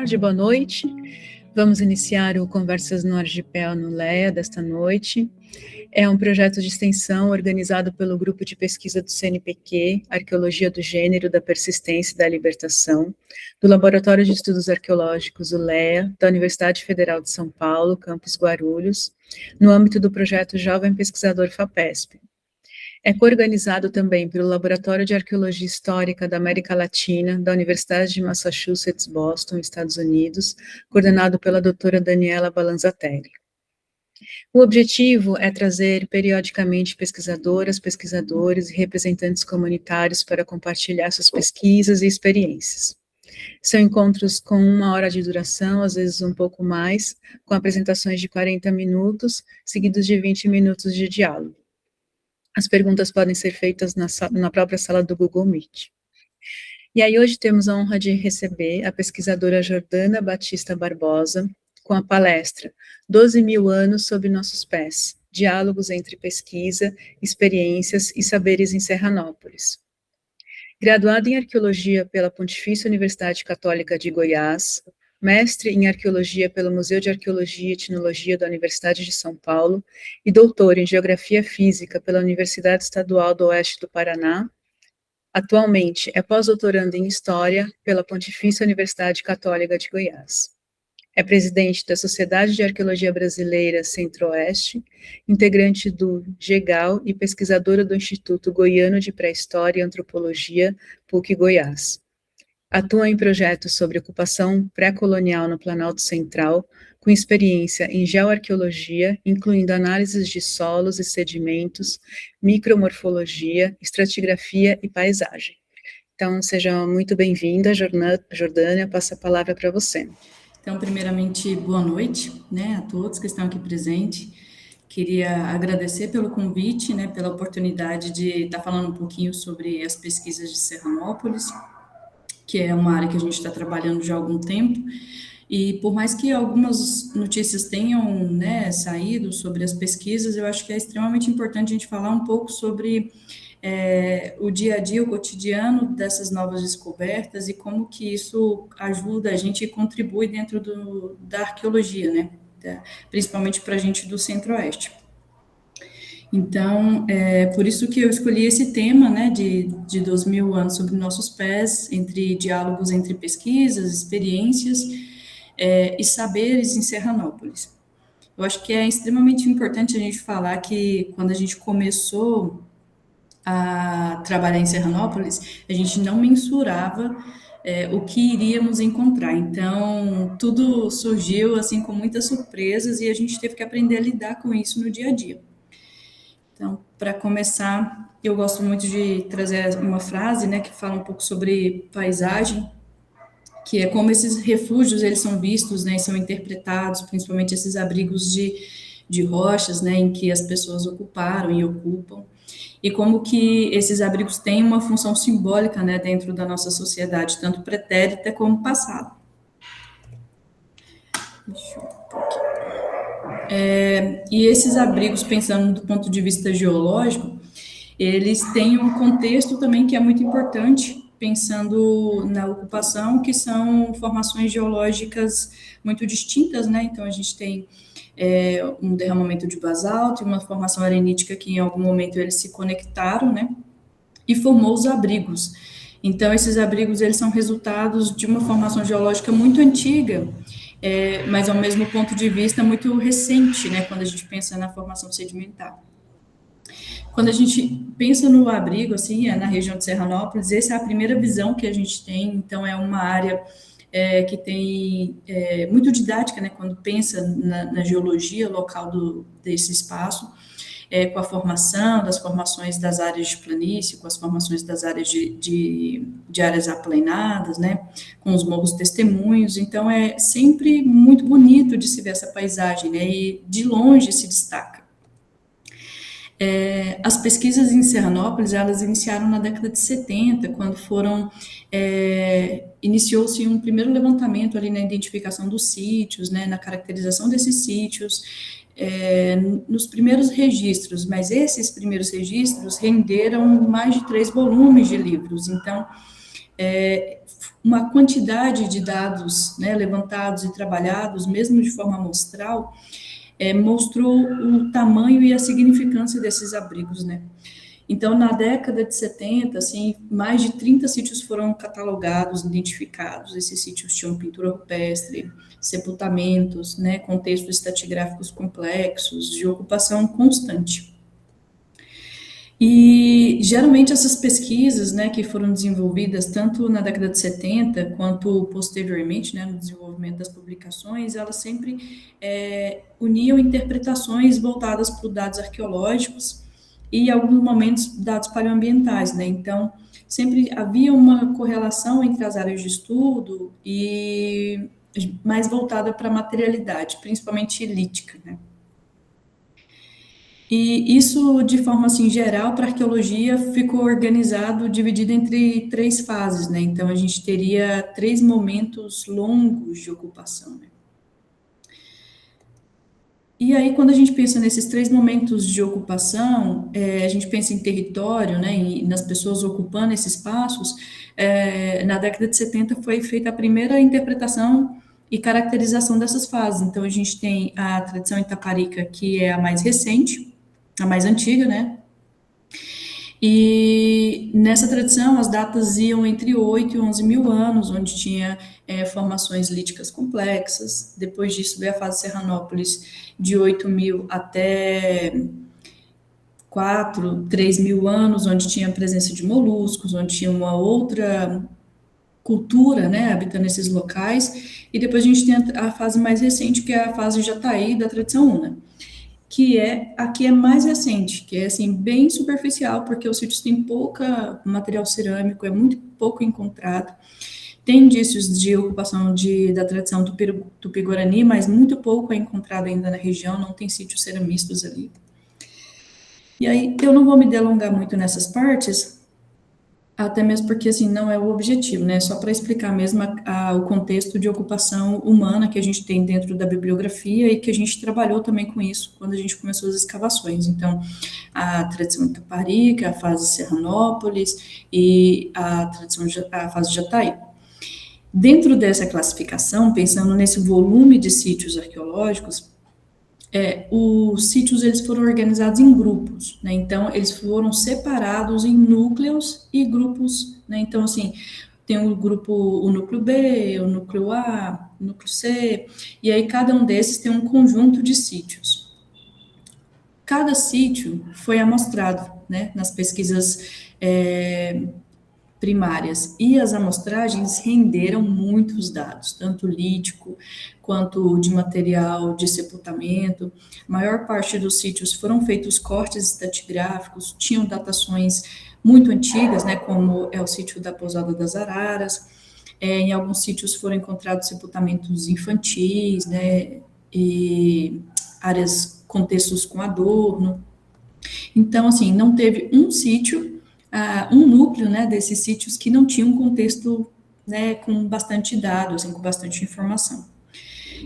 tarde, boa noite. Vamos iniciar o Conversas no Argipel no LEA desta noite. É um projeto de extensão organizado pelo Grupo de Pesquisa do CNPq, Arqueologia do Gênero, da Persistência e da Libertação, do Laboratório de Estudos Arqueológicos, o LEA, da Universidade Federal de São Paulo, campus Guarulhos, no âmbito do projeto Jovem Pesquisador FAPESP. É coorganizado também pelo Laboratório de Arqueologia Histórica da América Latina, da Universidade de Massachusetts, Boston, Estados Unidos, coordenado pela doutora Daniela Balanzatelli. O objetivo é trazer periodicamente pesquisadoras, pesquisadores e representantes comunitários para compartilhar suas pesquisas e experiências. São encontros com 1 hora de duração, às vezes um pouco mais, com apresentações de 40 minutos, seguidos de 20 minutos de diálogo. As perguntas podem ser feitas na própria sala do Google Meet. E aí hoje temos a honra de receber a pesquisadora Jordana Batista Barbosa, com a palestra 12.000 anos sob nossos pés, diálogos entre pesquisa, experiências e saberes em Serranópolis. Graduada em Arqueologia pela Pontifícia Universidade Católica de Goiás, mestre em Arqueologia pelo Museu de Arqueologia e Etnologia da Universidade de São Paulo e doutor em Geografia Física pela Universidade Estadual do Oeste do Paraná. Atualmente é pós-doutoranda em História pela Pontifícia Universidade Católica de Goiás. É presidente da Sociedade de Arqueologia Brasileira Centro-Oeste, integrante do GEGAL e pesquisadora do Instituto Goiano de Pré-História e Antropologia, PUC Goiás. Atua em projetos sobre ocupação pré-colonial no Planalto Central, com experiência em geoarqueologia, incluindo análises de solos e sedimentos, micromorfologia, estratigrafia e paisagem. Então, seja muito bem-vinda, Jordânia, passo a palavra para você. Então, primeiramente, boa noite, a todos que estão aqui presentes. Queria agradecer pelo convite, pela oportunidade de estar falando um pouquinho sobre as pesquisas de Serranópolis, que é uma área que a gente está trabalhando já há algum tempo, e por mais que algumas notícias tenham saído sobre as pesquisas, eu acho que é extremamente importante a gente falar um pouco sobre o dia a dia, o cotidiano dessas novas descobertas e como que isso ajuda a gente e contribui dentro da arqueologia, principalmente para a gente do Centro-Oeste. Então, por isso que eu escolhi esse tema, de 12.000 anos sobre nossos pés, entre diálogos entre pesquisas, experiências e saberes em Serranópolis. Eu acho que é extremamente importante a gente falar que quando a gente começou a trabalhar em Serranópolis, a gente não mensurava o que iríamos encontrar. Então, tudo surgiu assim com muitas surpresas e a gente teve que aprender a lidar com isso no dia a dia. Então, para começar, eu gosto muito de trazer uma frase, que fala um pouco sobre paisagem, que é como esses refúgios eles são vistos, e são interpretados, principalmente esses abrigos de rochas, em que as pessoas ocuparam e ocupam, e como que esses abrigos têm uma função simbólica, dentro da nossa sociedade, tanto pretérita como passada. Deixa eu pôr aqui. E esses abrigos, pensando do ponto de vista geológico, eles têm um contexto também que é muito importante, pensando na ocupação, que são formações geológicas muito distintas, Então, a gente tem um derramamento de basalto e uma formação arenítica que, em algum momento, eles se conectaram, e formou os abrigos. Então, esses abrigos, eles são resultados de uma formação geológica muito antiga, mas, ao mesmo ponto de vista, muito recente, quando a gente pensa na formação sedimentar. Quando a gente pensa no abrigo, assim, na região de Serranópolis, essa é a primeira visão que a gente tem, então é uma área que tem muito didática, quando pensa na geologia local desse espaço, com a formação das formações das áreas de planície, com as formações das áreas de áreas aplainadas, com os morros testemunhos, então é sempre muito bonito de se ver essa paisagem, e de longe se destaca. As pesquisas em Serranópolis, elas iniciaram na década de 70, quando iniciou-se um primeiro levantamento ali na identificação dos sítios, na caracterização desses sítios, nos primeiros registros, mas esses primeiros registros renderam mais de 3 volumes de livros, então uma quantidade de dados, né, levantados e trabalhados, mesmo de forma amostral, mostrou o tamanho e a significância desses abrigos, né? Então, na década de 70, assim, mais de 30 sítios foram catalogados, identificados. Esses sítios tinham pintura rupestre, sepultamentos, né, contextos estratigráficos complexos, de ocupação constante. E geralmente essas pesquisas, né, que foram desenvolvidas tanto na década de 70 quanto posteriormente, né, no desenvolvimento das publicações, elas sempre uniam interpretações voltadas para os dados arqueológicos e, em alguns momentos, dados paleoambientais, né? Então, sempre havia uma correlação entre as áreas de estudo e mais voltada para a materialidade, principalmente lítica, né? E isso, de forma assim geral, para a arqueologia ficou organizado, dividido entre 3 fases, né? Então, a gente teria 3 momentos longos de ocupação, né? E aí, quando a gente pensa nesses 3 momentos de ocupação, a gente pensa em território, né, e nas pessoas ocupando esses espaços. Na década de 70 foi feita a primeira interpretação e caracterização dessas fases. Então, a gente tem a tradição Itaparica, que é a mais recente, a mais antiga, né? E nessa tradição, as datas iam entre 8 e 11 mil anos, onde tinha formações líticas complexas. Depois disso, veio a fase Serranópolis, de 8 mil até 4, 3 mil anos, onde tinha a presença de moluscos, onde tinha uma outra cultura, né, habitando esses locais. E depois a gente tem a fase mais recente, que é a fase Jataí, da tradição Una, que aqui é mais recente, que é assim bem superficial, porque os sítios têm pouca material cerâmico, é muito pouco encontrado. Tem indícios de ocupação da tradição Tupi-Guarani, mas muito pouco é encontrado ainda na região, não tem sítios ceramistas ali. E aí eu não vou me delongar muito nessas partes, até mesmo porque, assim, não é o objetivo, né? Só para explicar mesmo o contexto de ocupação humana que a gente tem dentro da bibliografia e que a gente trabalhou também com isso quando a gente começou as escavações. Então, a tradição Itaparica, a fase Serranópolis e a fase Jataí. Dentro dessa classificação, pensando nesse volume de sítios arqueológicos, os sítios eles foram organizados em grupos, né? Então eles foram separados em núcleos e grupos, né? Então assim tem o núcleo B, o núcleo A, o núcleo C, e aí cada um desses tem um conjunto de sítios. Cada sítio foi amostrado, né? Nas pesquisas primárias, e as amostragens renderam muitos dados, tanto lítico quanto de material de sepultamento. A maior parte dos sítios foram feitos cortes estratigráficos, tinham datações muito antigas, né, como é o sítio da Pousada das Araras. Em alguns sítios foram encontrados sepultamentos infantis, né, e contextos com adorno. Então, assim, não teve um sítio, um núcleo, né, desses sítios que não tinha um contexto, né, com bastante dados, assim, com bastante informação.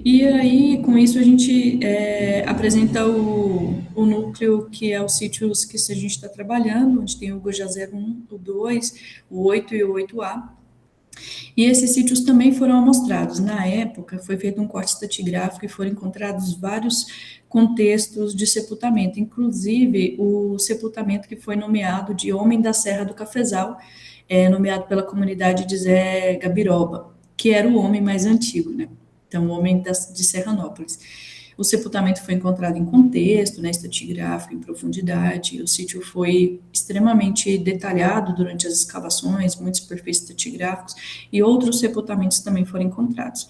E aí, com isso, a gente apresenta o núcleo, que é os sítios que a gente está trabalhando, onde tem o Gojá 01, o 2, o 8 e o 8A. E esses sítios também foram amostrados. Na época, foi feito um corte estratigráfico e foram encontrados vários contextos de sepultamento, inclusive o sepultamento que foi nomeado de Homem da Serra do Cafezal, nomeado pela comunidade de Zé Gabiroba, que era o homem mais antigo, né? Então, o homem de Serranópolis. O sepultamento foi encontrado em contexto, né, estratigráfico, em profundidade. O sítio foi extremamente detalhado durante as escavações, muitos perfis estratigráficos, e outros sepultamentos também foram encontrados.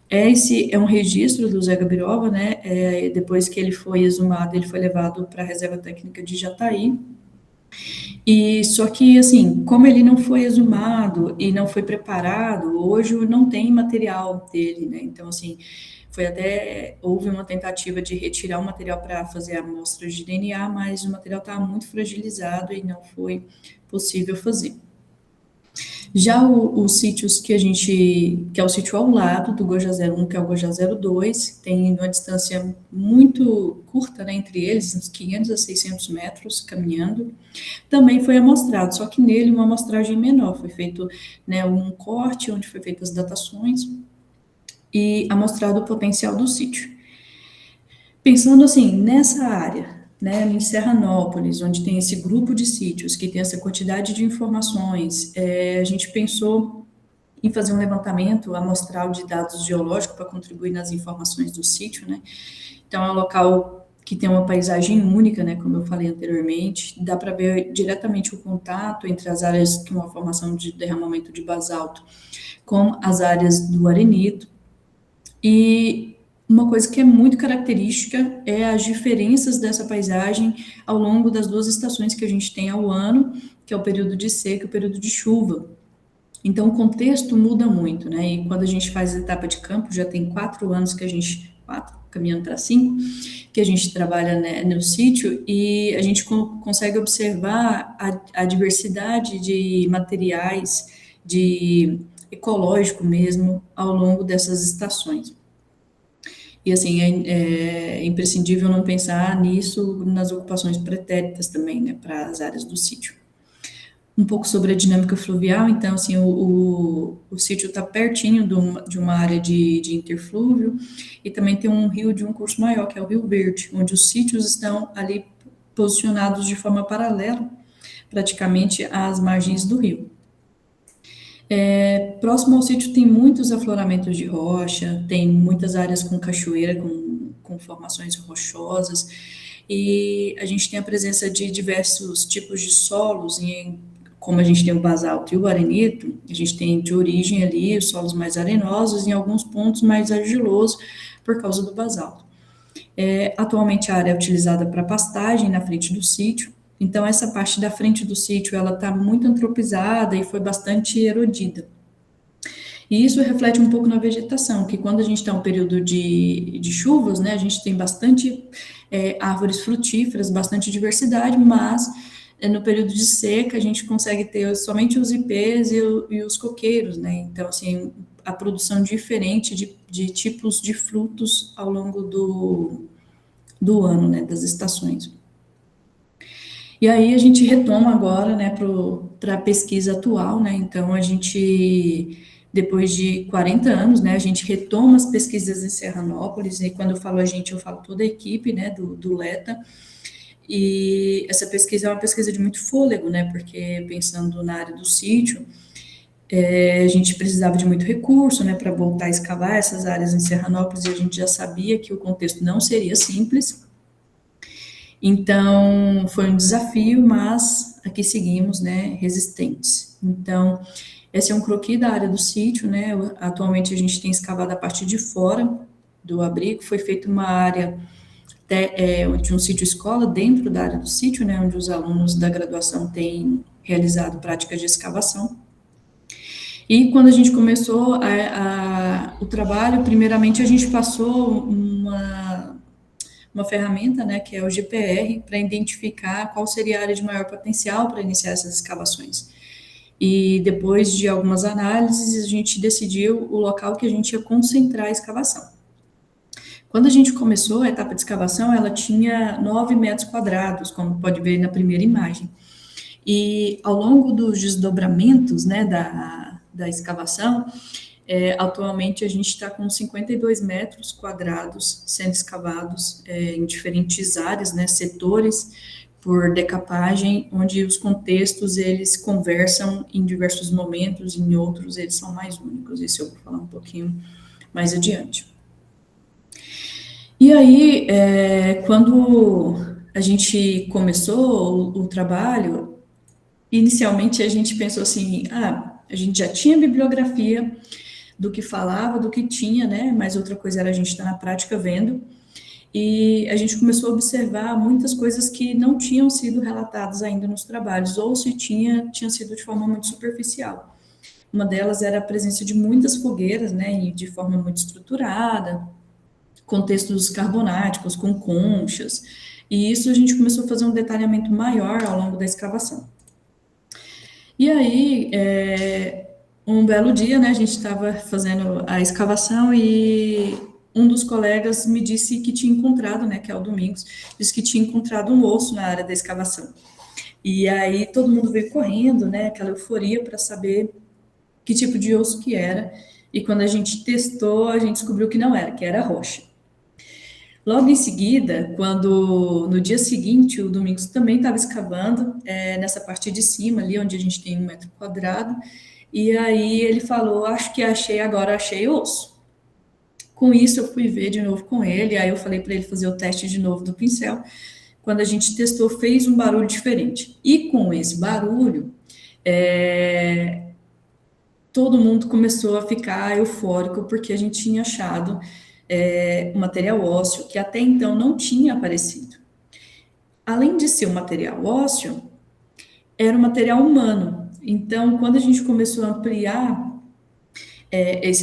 Esse é um registro do Zé Gabiroba, né? Depois que ele foi exumado, ele foi levado para a Reserva Técnica de Jataí. E só que, assim, como ele não foi exumado e não foi preparado, hoje não tem material dele, né? Então, assim, houve uma tentativa de retirar o material para fazer amostras de DNA, mas o material estava muito fragilizado e não foi possível fazer. Já os sítios que que é o sítio ao lado do Goja 01, que é o Goja 02, tem uma distância muito curta, né, entre eles, uns 500 a 600 metros caminhando, também foi amostrado, só que nele uma amostragem menor, foi feito, né, um corte onde foi feitas as datações e amostrado o potencial do sítio. Pensando assim, nessa área, né, em Serranópolis, onde tem esse grupo de sítios, que tem essa quantidade de informações, a gente pensou em fazer um levantamento amostral de dados geológicos para contribuir nas informações do sítio, né? Então, é um local que tem uma paisagem única, né, como eu falei anteriormente, dá para ver diretamente o contato entre as áreas que uma formação de derramamento de basalto com as áreas do arenito. E uma coisa que é muito característica é as diferenças dessa paisagem ao longo das duas estações que a gente tem ao ano, que é o período de seca e o período de chuva. Então, o contexto muda muito, né? E quando a gente faz a etapa de campo, já tem 4 anos que a gente, 4, caminhando para 5, que a gente trabalha, né, no sítio, e a gente consegue observar a diversidade de materiais, de ecológico mesmo, ao longo dessas estações. E assim, é imprescindível não pensar nisso nas ocupações pretéritas também, né, para as áreas do sítio. Um pouco sobre a dinâmica fluvial, então, assim, o sítio está pertinho de uma área de interflúvio e também tem um rio de um curso maior, que é o Rio Verde, onde os sítios estão ali posicionados de forma paralela, praticamente às margens do rio. Próximo ao sítio tem muitos afloramentos de rocha, tem muitas áreas com cachoeira, com formações rochosas, e a gente tem a presença de diversos tipos de solos, como a gente tem o basalto e o arenito, a gente tem de origem ali os solos mais arenosos, em alguns pontos mais argilosos, por causa do basalto. Atualmente a área é utilizada para pastagem na frente do sítio, então essa parte da frente do sítio ela está muito antropizada e foi bastante erodida. E isso reflete um pouco na vegetação, que quando a gente está em um período de chuvas, né, a gente tem bastante árvores frutíferas, bastante diversidade, mas no período de seca a gente consegue ter somente os ipês e os coqueiros, né? Então, assim, a produção diferente de tipos de frutos ao longo do ano, né, das estações. E aí a gente retoma agora, né, para a pesquisa atual, né? Então, a gente, depois de 40 anos, né, a gente retoma as pesquisas em Serranópolis, e quando eu falo a gente, eu falo toda a equipe, né, do LETA. E essa pesquisa é uma pesquisa de muito fôlego, né? Porque pensando na área do sítio, a gente precisava de muito recurso, né, para voltar a escavar essas áreas em Serranópolis, e a gente já sabia que o contexto não seria simples. Então, foi um desafio, mas aqui seguimos, né, resistentes. Então, esse é um croquis da área do sítio, né? Atualmente a gente tem escavado a parte de fora do abrigo, foi feita uma área de um sítio escola dentro da área do sítio, né, onde os alunos da graduação têm realizado práticas de escavação. E quando a gente começou o trabalho, primeiramente a gente passou uma ferramenta, né, que é o GPR, para identificar qual seria a área de maior potencial para iniciar essas escavações. E depois de algumas análises, a gente decidiu o local que a gente ia concentrar a escavação. Quando a gente começou a etapa de escavação, ela tinha 9 metros quadrados, como pode ver na primeira imagem. E ao longo dos desdobramentos, né, da escavação, atualmente a gente está com 52 metros quadrados sendo escavados em diferentes áreas, né, setores por decapagem, onde os contextos eles conversam em diversos momentos, em outros eles são mais únicos. Isso eu vou falar um pouquinho mais adiante. E aí, quando a gente começou o trabalho, inicialmente a gente pensou assim, a gente já tinha bibliografia do que falava, do que tinha, né? Mas outra coisa era a gente estar na prática vendo. E a gente começou a observar muitas coisas que não tinham sido relatadas ainda nos trabalhos, ou se tinha sido de forma muito superficial. Uma delas era a presença de muitas fogueiras, né? E de forma muito estruturada, contextos carbonáticos, com conchas, e isso a gente começou a fazer um detalhamento maior ao longo da escavação. E aí, um belo dia, né, a gente estava fazendo a escavação e um dos colegas me disse que tinha encontrado, né, que é o Domingos, disse que tinha encontrado um osso na área da escavação. E aí todo mundo veio correndo, né, aquela euforia para saber que tipo de osso que era. E quando a gente testou, a gente descobriu que não era, que era rocha. Logo em seguida, quando no dia seguinte o Domingos também estava escavando nessa parte de cima ali, onde a gente tem 1 metro quadrado, e aí ele falou, acho que achei agora, achei osso. Com isso eu fui ver de novo com ele, aí eu falei para ele fazer o teste de novo do pincel. Quando a gente testou, fez um barulho diferente. E com esse barulho, todo mundo começou a ficar eufórico porque a gente tinha achado um material ósseo que até então não tinha aparecido. Além de ser um material ósseo, era um material humano. Então, quando a gente começou a ampliar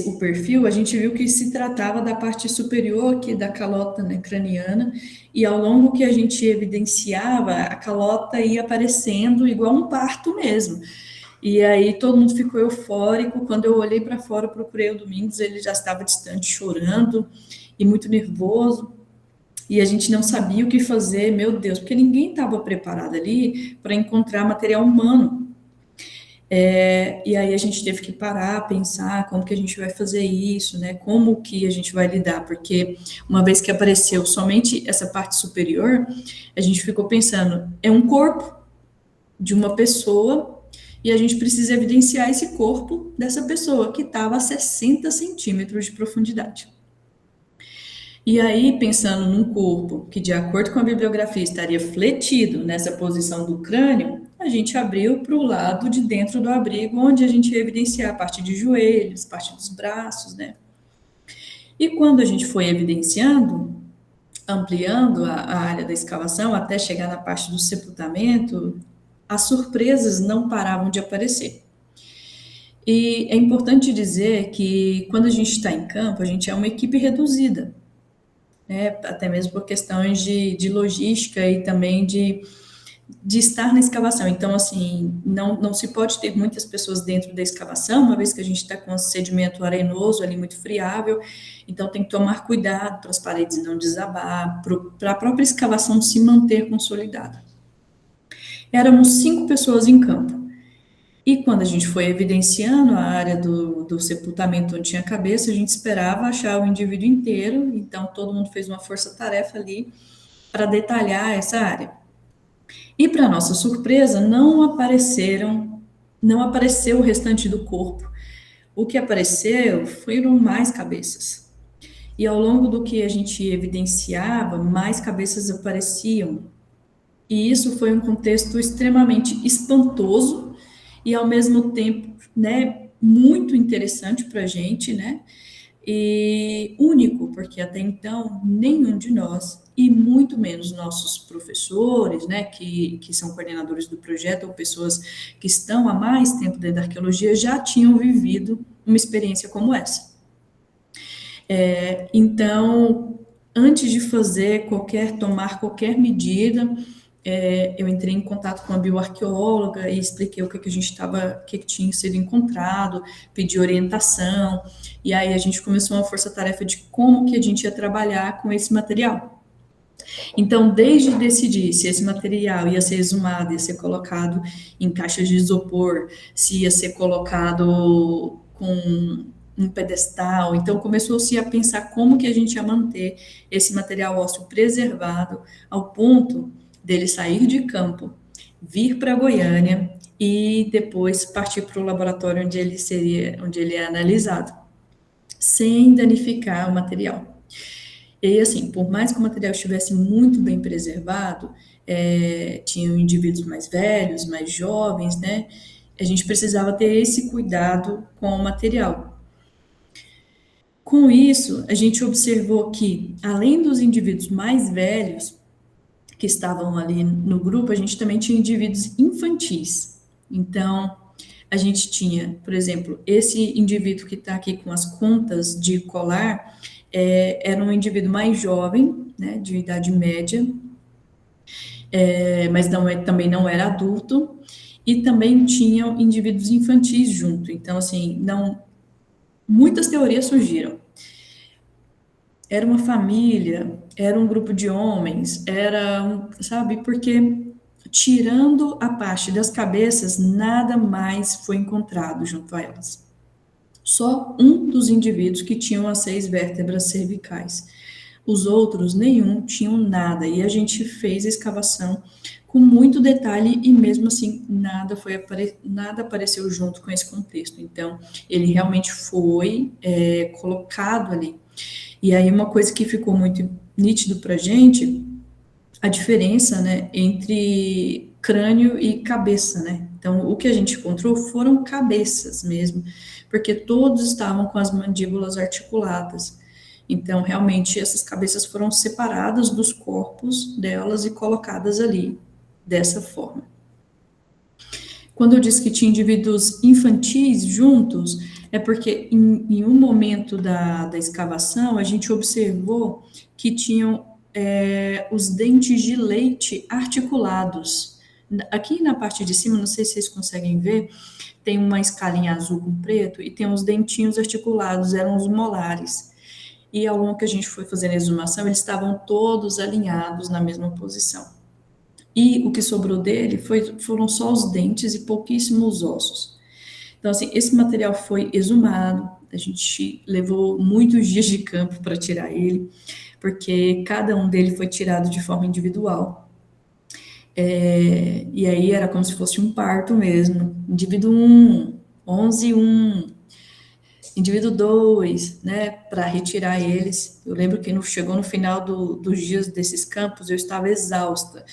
o perfil, a gente viu que se tratava da parte superior aqui da calota, né, craniana, e ao longo que a gente evidenciava, a calota ia aparecendo igual um parto mesmo. E aí todo mundo ficou eufórico. Quando eu olhei para fora, procurei o Domingos, ele já estava distante, chorando e muito nervoso. E a gente não sabia o que fazer, meu Deus, porque ninguém estava preparado ali para encontrar material humano. E aí a gente teve que parar, pensar como que a gente vai fazer isso, né? Como que a gente vai lidar, porque uma vez que apareceu somente essa parte superior, a gente ficou pensando, é um corpo de uma pessoa e a gente precisa evidenciar esse corpo dessa pessoa que estava a 60 centímetros de profundidade. E aí, pensando num corpo que, de acordo com a bibliografia, estaria fletido nessa posição do crânio, a gente abriu para o lado de dentro do abrigo, onde a gente ia evidenciar a parte de joelhos, parte dos braços, né? E quando a gente foi evidenciando, ampliando a área da escavação até chegar na parte do sepultamento, as surpresas não paravam de aparecer. E é importante dizer que quando a gente está em campo, a gente é uma equipe reduzida, né? Até mesmo por questões de logística e também de estar na escavação. Então, assim, não se pode ter muitas pessoas dentro da escavação, uma vez que a gente está com um sedimento arenoso ali muito friável, então tem que tomar cuidado para as paredes não desabar, para a própria escavação se manter consolidada. Éramos 5 pessoas em campo. E quando a gente foi evidenciando a área do sepultamento onde tinha a cabeça, a gente esperava achar o indivíduo inteiro, então todo mundo fez uma força-tarefa ali para detalhar essa área. E para nossa surpresa, não apareceu o restante do corpo. O que apareceu foram mais cabeças. E ao longo do que a gente evidenciava, mais cabeças apareciam. E isso foi um contexto extremamente espantoso e ao mesmo tempo, né, muito interessante para a gente, né, e único, porque até então nenhum de nós, e muito menos nossos professores, né, que são coordenadores do projeto ou pessoas que estão há mais tempo dentro da arqueologia, já tinham vivido uma experiência como essa. Então, antes de tomar qualquer medida, eu entrei em contato com a bioarqueóloga e expliquei o que a gente estava, o que tinha sido encontrado, pedi orientação, e aí a gente começou uma força-tarefa de como que a gente ia trabalhar com esse material. Então, desde decidir se esse material ia ser exumado, ia ser colocado em caixas de isopor, se ia ser colocado com um pedestal, então começou-se a pensar como que a gente ia manter esse material ósseo preservado ao ponto dele sair de campo, vir para Goiânia e depois partir para o laboratório onde ele é analisado, sem danificar o material. E assim, por mais que o material estivesse muito bem preservado, tinham indivíduos mais velhos, mais jovens, né? A gente precisava ter esse cuidado com o material. Com isso, a gente observou que, além dos indivíduos mais velhos, que estavam ali no grupo, a gente também tinha indivíduos infantis. Então, a gente tinha, por exemplo, esse indivíduo que está aqui com as contas de colar, era um indivíduo mais jovem, né, de idade média, mas também não era adulto, e também tinham indivíduos infantis junto. Então, assim, muitas teorias surgiram. Era uma família, era um grupo de homens, sabe? Porque tirando a parte das cabeças, nada mais foi encontrado junto a elas. Só um dos indivíduos que tinham as 6 vértebras cervicais. Os outros, nenhum, tinham nada. E a gente fez a escavação com muito detalhe e mesmo assim nada apareceu junto com esse contexto. Então, ele realmente foi colocado ali. E aí uma coisa que ficou muito nítido para a gente, a diferença, né, entre crânio e cabeça, né? Então, o que a gente encontrou foram cabeças mesmo, porque todos estavam com as mandíbulas articuladas. Então, realmente, essas cabeças foram separadas dos corpos delas e colocadas ali, dessa forma. Quando eu disse que tinha indivíduos infantis juntos, é porque em um momento da escavação, a gente observou que tinham os dentes de leite articulados. Aqui na parte de cima, não sei se vocês conseguem ver, tem uma escalinha azul com preto e tem uns dentinhos articulados, eram os molares. E ao longo que a gente foi fazendo a exumação, eles estavam todos alinhados na mesma posição. E o que sobrou dele foram só os dentes e pouquíssimos ossos. Então, assim, esse material foi exumado, a gente levou muitos dias de campo para tirar ele, porque cada um dele foi tirado de forma individual. E aí era como se fosse um parto mesmo. Indivíduo 1, 11, 1, indivíduo 2, né, para retirar eles. Eu lembro que chegou no final dos dias desses campos, eu estava exausta.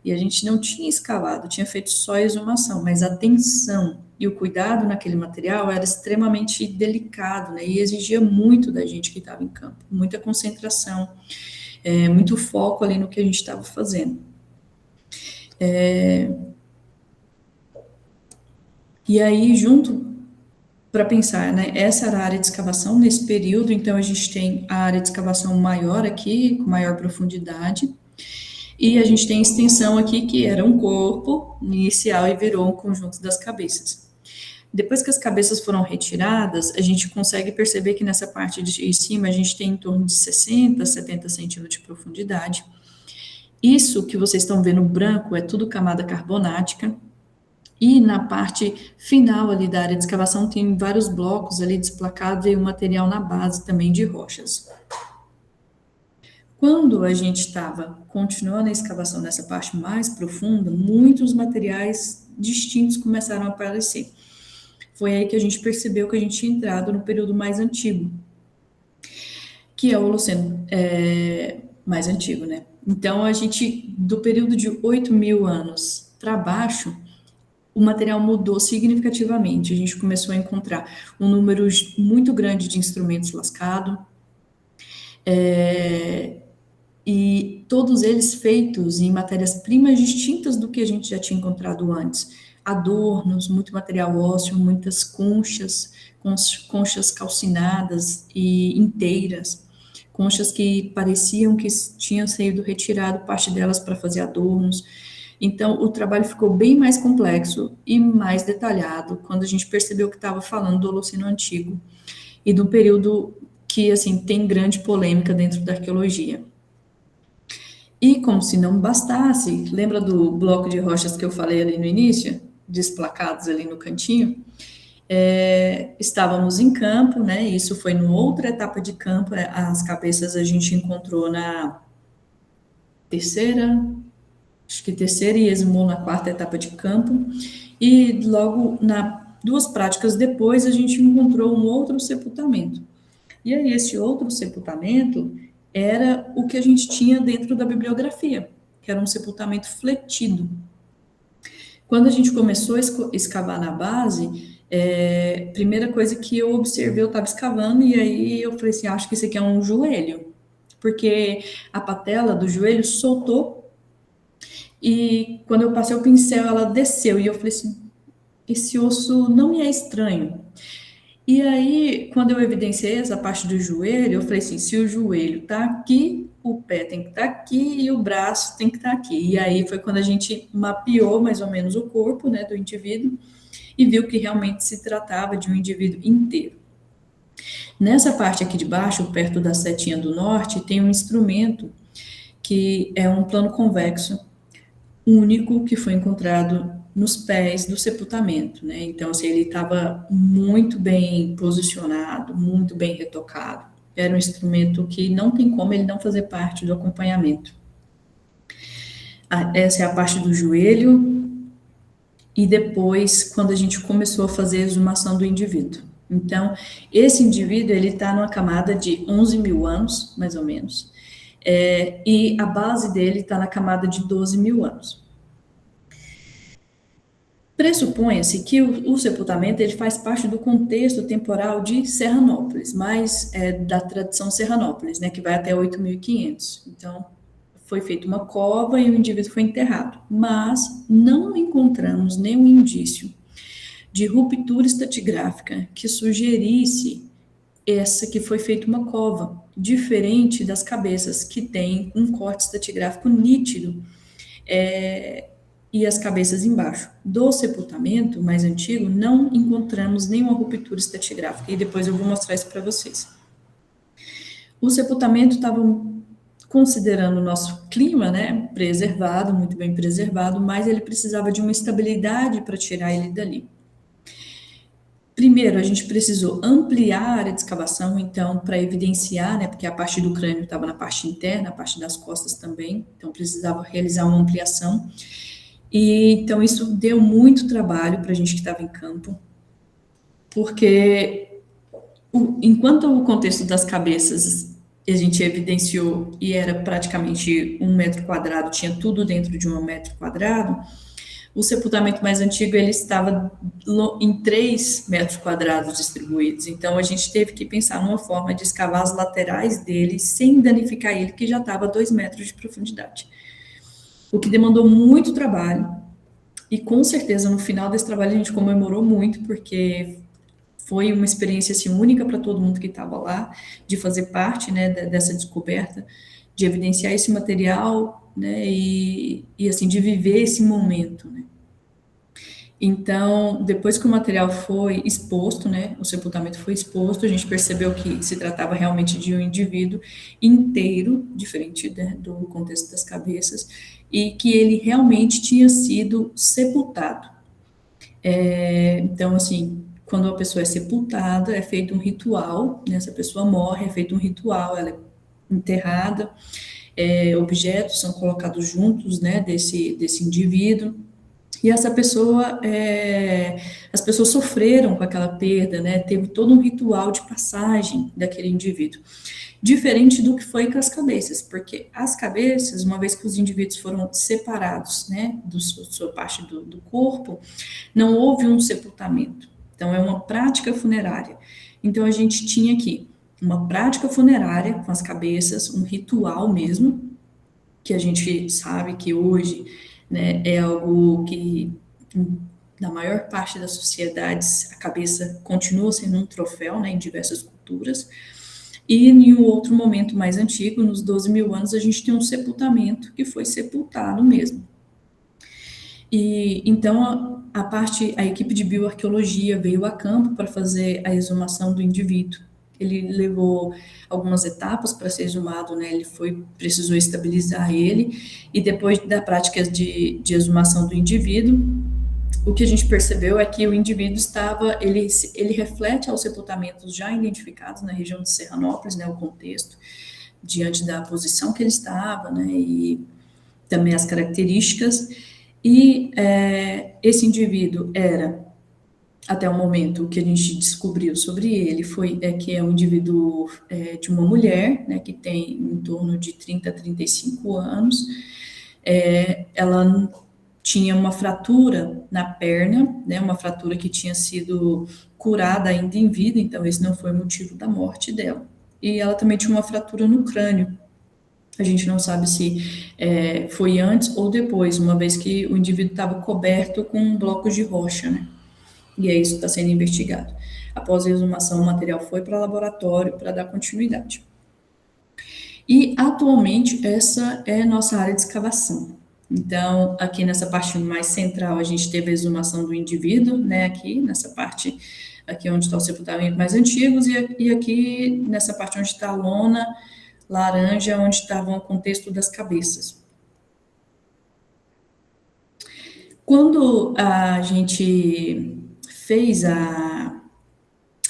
E a gente não tinha escavado, tinha feito só a exumação, mas a atenção e o cuidado naquele material era extremamente delicado, né? E exigia muito da gente que estava em campo, muita concentração, muito foco ali no que a gente estava fazendo. E aí, junto, para pensar, né? Essa era a área de escavação nesse período, então a gente tem a área de escavação maior aqui, com maior profundidade. E a gente tem a extensão aqui, que era um corpo inicial e virou um conjunto das cabeças. Depois que as cabeças foram retiradas, a gente consegue perceber que nessa parte de cima a gente tem em torno de 60, 70 centímetros de profundidade. Isso que vocês estão vendo branco é tudo camada carbonática. E na parte final ali da área de escavação tem vários blocos ali desplacados e um material na base também de rochas. Quando a gente estava continuando a escavação nessa parte mais profunda, muitos materiais distintos começaram a aparecer. Foi aí que a gente percebeu que a gente tinha entrado no período mais antigo, que é o Holoceno mais antigo, né? Então, a gente, do período de 8.000 anos para baixo, o material mudou significativamente. A gente começou a encontrar um número muito grande de instrumentos lascados, e todos eles feitos em matérias-primas distintas do que a gente já tinha encontrado antes. Adornos, muito material ósseo, muitas conchas, conchas calcinadas e inteiras, conchas que pareciam que tinham sido retirado parte delas para fazer adornos. Então, o trabalho ficou bem mais complexo e mais detalhado quando a gente percebeu que estava falando do Holoceno Antigo e do período que, assim, tem grande polêmica dentro da arqueologia. E como se não bastasse, lembra do bloco de rochas que eu falei ali no início? Desplacados ali no cantinho? Estávamos em campo, né? Isso foi numa outra etapa de campo. As cabeças a gente encontrou na terceira e exumou na quarta etapa de campo. E logo, 2 práticas depois, a gente encontrou um outro sepultamento. E aí, esse outro sepultamento era o que a gente tinha dentro da bibliografia, que era um sepultamento fletido. Quando a gente começou a escavar na base, primeira coisa que eu observei, eu estava escavando, e aí eu falei assim, acho que isso aqui é um joelho, porque a patela do joelho soltou, e quando eu passei o pincel, ela desceu, e eu falei assim, esse osso não me é estranho. E aí, quando eu evidenciei essa parte do joelho, eu falei assim, se o joelho tá aqui, o pé tem que estar aqui e o braço tem que estar aqui. E aí foi quando a gente mapeou mais ou menos o corpo, né, do indivíduo e viu que realmente se tratava de um indivíduo inteiro. Nessa parte aqui de baixo, perto da setinha do norte, tem um instrumento que é um plano convexo único que foi encontrado nos pés do sepultamento, né? Então, assim, ele estava muito bem posicionado, muito bem retocado. Era um instrumento que não tem como ele não fazer parte do acompanhamento. Essa é a parte do joelho, e depois, quando a gente começou a fazer a exumação do indivíduo. Então, esse indivíduo, ele está numa camada de 11 mil anos, mais ou menos, e a base dele está na camada de 12 mil anos. Pressupõe-se que o sepultamento ele faz parte do contexto temporal de Serranópolis, mas da tradição Serranópolis, né, que vai até 8.500. Então, foi feita uma cova e o indivíduo foi enterrado, mas não encontramos nenhum indício de ruptura estratigráfica que sugerisse essa que foi feita uma cova, diferente das cabeças que tem um corte estratigráfico nítido, e as cabeças embaixo. Do sepultamento mais antigo, não encontramos nenhuma ruptura estratigráfica, e depois eu vou mostrar isso para vocês. O sepultamento estava considerando o nosso clima, né, preservado, muito bem preservado, mas ele precisava de uma estabilidade para tirar ele dali. Primeiro, a gente precisou ampliar a área de escavação, então, para evidenciar, né, porque a parte do crânio estava na parte interna, a parte das costas também, então precisava realizar uma ampliação. E então isso deu muito trabalho para a gente que estava em campo, porque enquanto o contexto das cabeças a gente evidenciou e era praticamente 1 metro quadrado, tinha tudo dentro de 1 metro quadrado, o sepultamento mais antigo ele estava em 3 metros quadrados distribuídos. Então a gente teve que pensar numa forma de escavar as laterais dele sem danificar ele, que já estava a 2 metros de profundidade. O que demandou muito trabalho, e com certeza no final desse trabalho a gente comemorou muito, porque foi uma experiência assim, única para todo mundo que estava lá, de fazer parte, né, dessa descoberta, de evidenciar esse material, né, e assim, de viver esse momento, né. Então, depois que o material foi exposto, né, o sepultamento foi exposto, a gente percebeu que se tratava realmente de um indivíduo inteiro, diferente, né, do contexto das cabeças, e que ele realmente tinha sido sepultado. Então, assim, quando a pessoa é sepultada, é feito um ritual, né, essa pessoa morre, é feito um ritual, ela é enterrada, objetos são colocados juntos, né, desse indivíduo, e essa pessoa, as pessoas sofreram com aquela perda, né? Teve todo um ritual de passagem daquele indivíduo. Diferente do que foi com as cabeças, porque as cabeças, uma vez que os indivíduos foram separados, né, da sua parte do corpo, não houve um sepultamento. Então, é uma prática funerária. Então, a gente tinha aqui uma prática funerária com as cabeças, um ritual mesmo, que a gente sabe que hoje, né, é algo que, na maior parte das sociedades, a cabeça continua sendo um troféu, né, em diversas culturas, e em um outro momento mais antigo, nos 12 mil anos, a gente tem um sepultamento que foi sepultado mesmo. E então a equipe de bioarqueologia veio a campo para fazer a exumação do indivíduo. Ele levou algumas etapas para ser exumado, né? Precisou estabilizar ele, e depois da prática de exumação do indivíduo, o que a gente percebeu é que o indivíduo ele reflete aos sepultamentos já identificados na região de Serranópolis, né? O contexto, diante da posição que ele estava, né? E também as características, e esse indivíduo era, até o momento que a gente descobriu sobre ele, que é um indivíduo de uma mulher, né, que tem em torno de 30 a 35 anos. Ela tinha uma fratura na perna, né, uma fratura que tinha sido curada ainda em vida, então esse não foi o motivo da morte dela. E ela também tinha uma fratura no crânio. A gente não sabe se foi antes ou depois, uma vez que o indivíduo estava coberto com blocos de rocha, né? E isso está sendo investigado. Após a exumação, o material foi para o laboratório para dar continuidade. E, atualmente, essa é a nossa área de escavação. Então, aqui nessa parte mais central, a gente teve a exumação do indivíduo, né, aqui, nessa parte, aqui onde está o sepultamento mais antigos, e aqui, nessa parte onde está a lona laranja, onde estava o contexto das cabeças. Quando a gente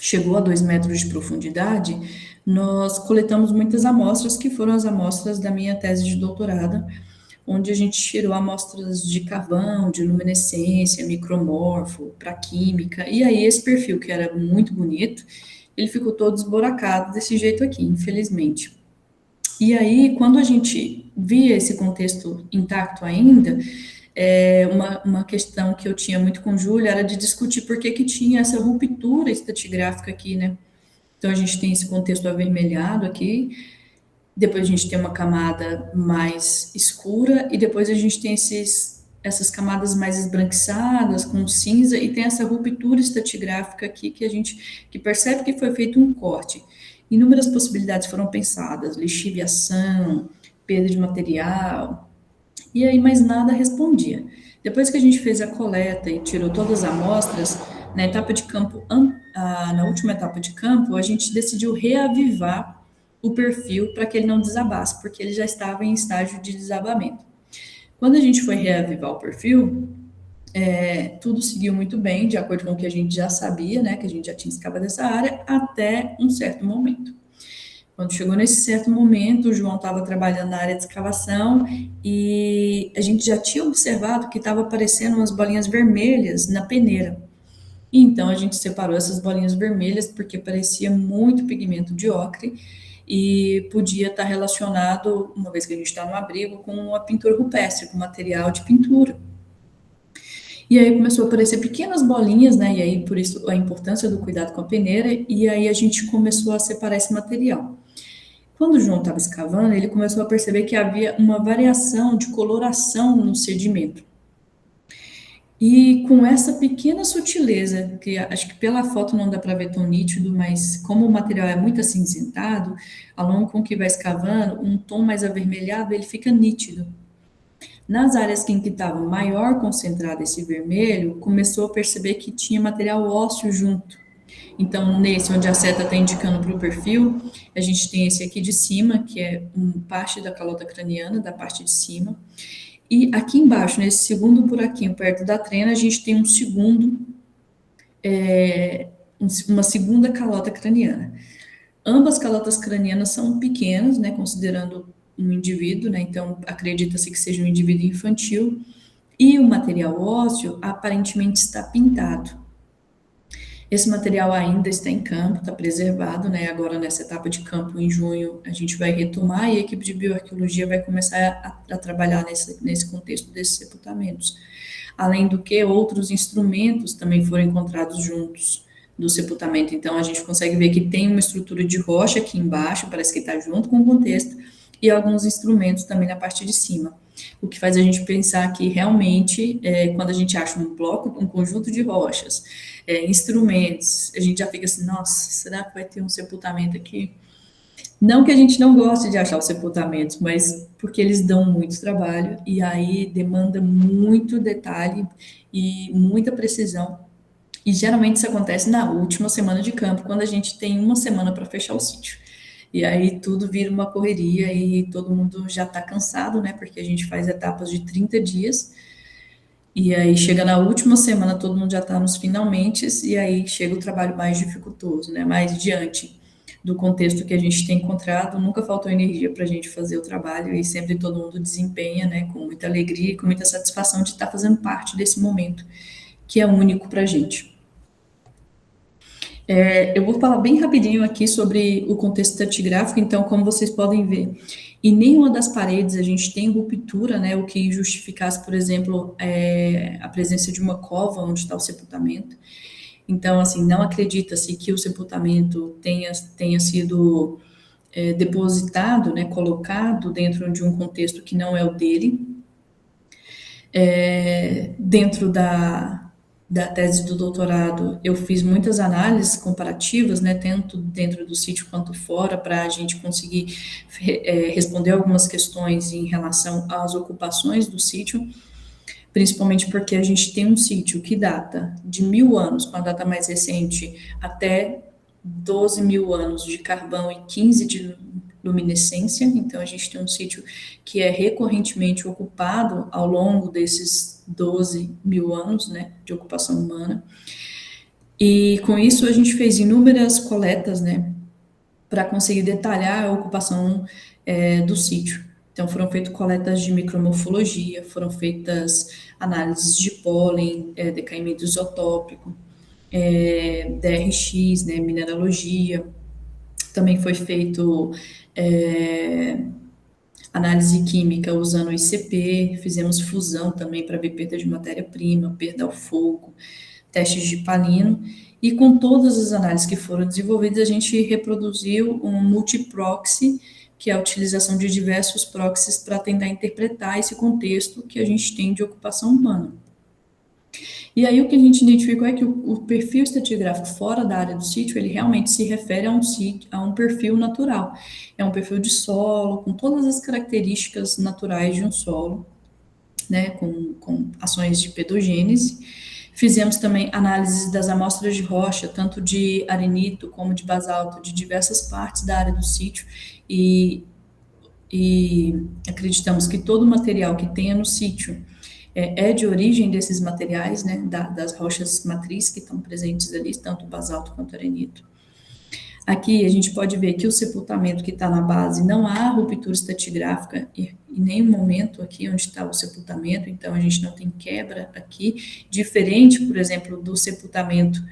chegou a 2 metros de profundidade, nós coletamos muitas amostras, que foram as amostras da minha tese de doutorado, onde a gente tirou amostras de carvão, de luminescência, micromorfo, para química, e aí esse perfil, que era muito bonito, ele ficou todo esburacado desse jeito aqui, infelizmente. E aí, quando a gente via esse contexto intacto ainda, uma questão que eu tinha muito com Júlia era de discutir por que tinha essa ruptura estratigráfica aqui, né? Então, a gente tem esse contexto avermelhado aqui, depois a gente tem uma camada mais escura, e depois a gente tem essas camadas mais esbranquiçadas, com cinza, e tem essa ruptura estratigráfica aqui que a gente percebe que foi feito um corte. Inúmeras possibilidades foram pensadas, lixiviação, perda de material, e aí mais nada respondia. Depois que a gente fez a coleta e tirou todas as amostras, na etapa de campo, na última etapa de campo, a gente decidiu reavivar o perfil para que ele não desabasse, porque ele já estava em estágio de desabamento. Quando a gente foi reavivar o perfil, tudo seguiu muito bem, de acordo com o que a gente já sabia, né, que a gente já tinha escavado essa área, até um certo momento. Quando chegou nesse certo momento, o João estava trabalhando na área de escavação e a gente já tinha observado que estava aparecendo umas bolinhas vermelhas na peneira. Então, a gente separou essas bolinhas vermelhas porque parecia muito pigmento de ocre e podia estar relacionado, uma vez que a gente está no abrigo, com a pintura rupestre, com material de pintura. E aí começou a aparecer pequenas bolinhas, né? E aí, por isso, a importância do cuidado com a peneira, e aí a gente começou a separar esse material. Quando o João estava escavando, ele começou a perceber que havia uma variação de coloração no sedimento. E com essa pequena sutileza, que acho que pela foto não dá para ver tão nítido, mas como o material é muito acinzentado, ao longo com que vai escavando, um tom mais avermelhado, ele fica nítido. Nas áreas em que estava maior concentrado esse vermelho, começou a perceber que tinha material ósseo junto. Então, nesse onde a seta está indicando para o perfil, a gente tem esse aqui de cima, que é parte da calota craniana, da parte de cima. E aqui embaixo, nesse segundo buraquinho, perto da trena, a gente tem uma segunda calota craniana. Ambas calotas cranianas são pequenas, né, considerando um indivíduo, né, então acredita-se que seja um indivíduo infantil, e o material ósseo aparentemente está pintado. Esse material ainda está em campo, está preservado, né? Agora, nessa etapa de campo, em junho, a gente vai retomar e a equipe de bioarqueologia vai começar a trabalhar nesse contexto desses sepultamentos. Além do que, outros instrumentos também foram encontrados juntos do sepultamento. Então, a gente consegue ver que tem uma estrutura de rocha aqui embaixo, parece que está junto com o contexto, e alguns instrumentos também na parte de cima. O que faz a gente pensar que realmente, quando a gente acha um bloco, um conjunto de rochas, instrumentos, a gente já fica assim, nossa, será que vai ter um sepultamento aqui? Não que a gente não goste de achar os sepultamentos, mas porque eles dão muito trabalho e aí demanda muito detalhe e muita precisão. E geralmente isso acontece na última semana de campo, quando a gente tem uma semana para fechar o sítio. E aí tudo vira uma correria e todo mundo já está cansado, né? Porque a gente faz etapas de 30 dias. E aí chega na última semana, todo mundo já está nos finalmente, e aí chega o trabalho mais dificultoso, né? Mas diante do contexto que a gente tem encontrado, nunca faltou energia para a gente fazer o trabalho e sempre todo mundo desempenha, né? Com muita alegria e com muita satisfação de estar fazendo parte desse momento, que é único para a gente. Eu vou falar bem rapidinho aqui sobre o contexto estratigráfico, então, como vocês podem ver, em nenhuma das paredes a gente tem ruptura, né, o que justificasse, por exemplo, a presença de uma cova onde está o sepultamento. Então, assim, não acredita-se que o sepultamento tenha sido depositado, né, colocado dentro de um contexto que não é o dele. Dentro da tese do doutorado, eu fiz muitas análises comparativas, né, tanto dentro do sítio quanto fora, para a gente conseguir responder algumas questões em relação às ocupações do sítio, principalmente porque a gente tem um sítio que data de 1.000 anos, com a data mais recente, até 12.000 anos de carvão e 15 de luminescência. Então, a gente tem um sítio que é recorrentemente ocupado ao longo desses 12.000 anos, né, de ocupação humana. E com isso a gente fez inúmeras coletas, né, para conseguir detalhar a ocupação do sítio. Então, foram feitas coletas de micromorfologia, foram feitas análises de pólen, decaimento isotópico, DRX, né, mineralogia. Também foi feito análise química usando o ICP, fizemos fusão também para ver perda de matéria-prima, perda ao fogo, testes de palino, e com todas as análises que foram desenvolvidas, a gente reproduziu um multiproxy, que é a utilização de diversos proxies para tentar interpretar esse contexto que a gente tem de ocupação humana. E aí o que a gente identificou é que o perfil estratigráfico fora da área do sítio, ele realmente se refere a um perfil natural. É um perfil de solo, com todas as características naturais de um solo, né, com ações de pedogênese. Fizemos também análises das amostras de rocha, tanto de arenito como de basalto, de diversas partes da área do sítio, e acreditamos que todo o material que tenha no sítio é de origem desses materiais, né, das rochas matriz que estão presentes ali, tanto o basalto quanto o arenito. Aqui a gente pode ver que o sepultamento que está na base não há ruptura estratigráfica em nenhum momento aqui onde está o sepultamento, então a gente não tem quebra aqui, diferente, por exemplo, do sepultamento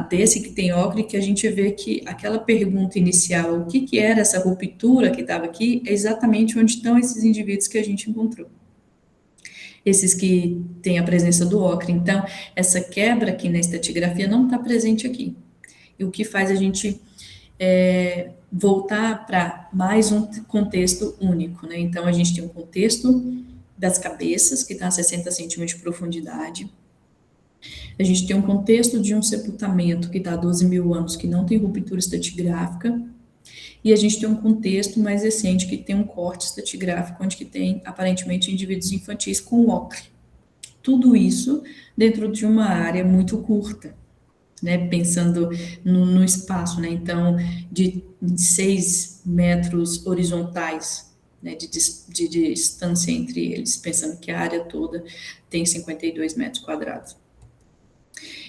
desse que tem ocre, que a gente vê que aquela pergunta inicial, o que era essa ruptura que estava aqui, é exatamente onde estão esses indivíduos que a gente encontrou. Esses que têm a presença do ocre. Então, essa quebra aqui na estratigrafia não está presente aqui. E o que faz a gente voltar para mais um contexto único, né? Então, a gente tem um contexto das cabeças, que está a 60 centímetros de profundidade. A gente tem um contexto de um sepultamento que está a 12.000 anos, que não tem ruptura estratigráfica. E a gente tem um contexto mais recente que tem um corte estratigráfico, onde que tem, aparentemente, indivíduos infantis com ocre. Tudo isso dentro de uma área muito curta, né? Pensando no espaço, né? Então, de 6 metros horizontais, né? de distância entre eles, pensando que a área toda tem 52 metros quadrados.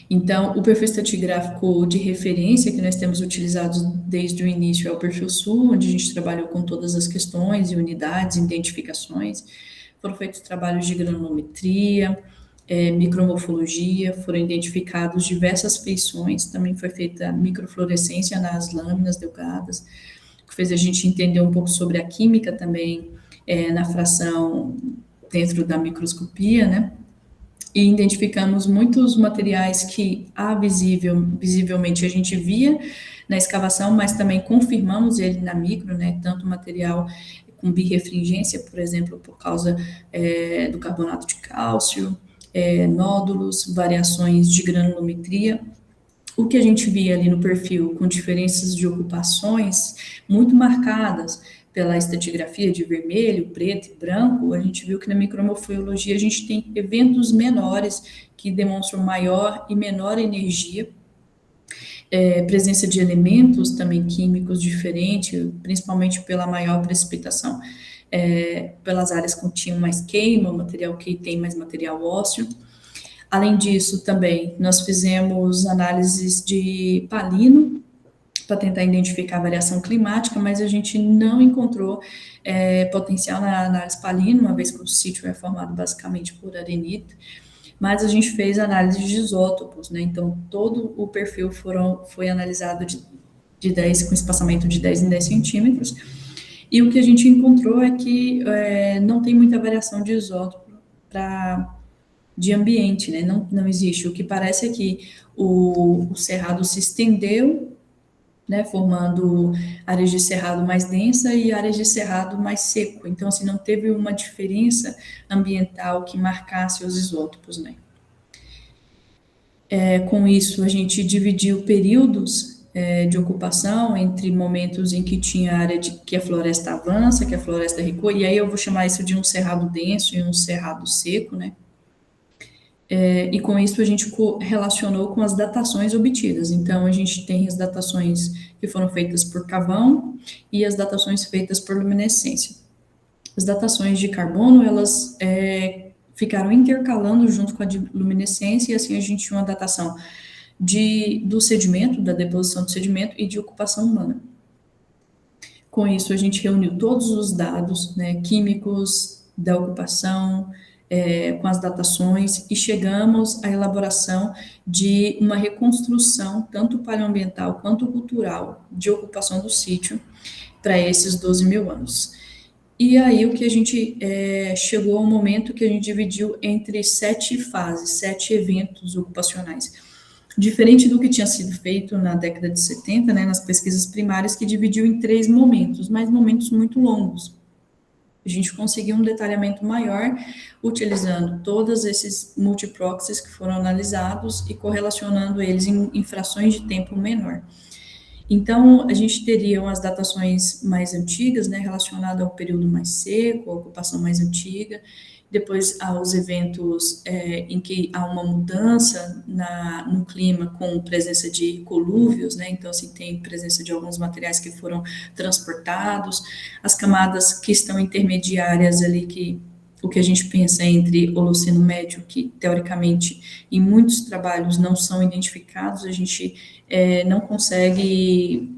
Então, o perfil estratigráfico de referência que nós temos utilizado desde o início é o perfil Sul, onde a gente trabalhou com todas as questões e unidades, identificações. Foram feitos trabalhos de granulometria, micromorfologia, foram identificados diversas feições, também foi feita microfluorescência nas lâminas delgadas, que fez a gente entender um pouco sobre a química também na fração dentro da microscopia, né? E identificamos muitos materiais que visivelmente a gente via na escavação, mas também confirmamos ele na micro, né? Tanto material com birrefringência, por exemplo, por causa do carbonato de cálcio, nódulos, variações de granulometria. O que a gente via ali no perfil com diferenças de ocupações muito marcadas pela estratigrafia de vermelho, preto e branco, a gente viu que na micromorfologia a gente tem eventos menores que demonstram maior e menor energia, presença de elementos também químicos diferentes, principalmente pela maior precipitação, pelas áreas que tinham mais queima, material que tem mais material ósseo. Além disso, também, nós fizemos análises de palino, para tentar identificar a variação climática, mas a gente não encontrou potencial na análise palino, uma vez que o sítio é formado basicamente por arenito, mas a gente fez análise de isótopos, né? Então, todo o perfil foi analisado com espaçamento de 10 em 10 centímetros, e o que a gente encontrou é que não tem muita variação de isótopo de ambiente, né? Não existe. O que parece é que o cerrado se estendeu, né, formando áreas de cerrado mais densa e áreas de cerrado mais seco. Então, assim, não teve uma diferença ambiental que marcasse os isótopos, né? Com isso, a gente dividiu períodos de ocupação entre momentos em que tinha área que a floresta avança, que a floresta recua, e aí eu vou chamar isso de um cerrado denso e um cerrado seco, né? E com isso a gente relacionou com as datações obtidas. Então, a gente tem as datações que foram feitas por carvão e as datações feitas por luminescência. As datações de carbono, elas ficaram intercalando junto com a de luminescência, e assim a gente tinha uma datação do sedimento, da deposição do sedimento e de ocupação humana. Com isso, a gente reuniu todos os dados, né, químicos da ocupação, com as datações, e chegamos à elaboração de uma reconstrução, tanto paleoambiental quanto cultural, de ocupação do sítio para esses 12 mil anos. E aí o que a gente chegou ao momento que a gente dividiu entre 7 fases, 7 eventos ocupacionais. Diferente do que tinha sido feito na década de 70, né, nas pesquisas primárias, que dividiu em 3 momentos, mas momentos muito longos. A gente conseguiu um detalhamento maior utilizando todos esses multiproxies que foram analisados e correlacionando eles em frações de tempo menor. Então, a gente teria as datações mais antigas, né, relacionadas ao período mais seco, à ocupação mais antiga, depois aos eventos em que há uma mudança no clima com presença de colúvios, né, então assim, tem presença de alguns materiais que foram transportados, as camadas que estão intermediárias ali, o que a gente pensa entre Holoceno Médio, que teoricamente em muitos trabalhos não são identificados, a gente não consegue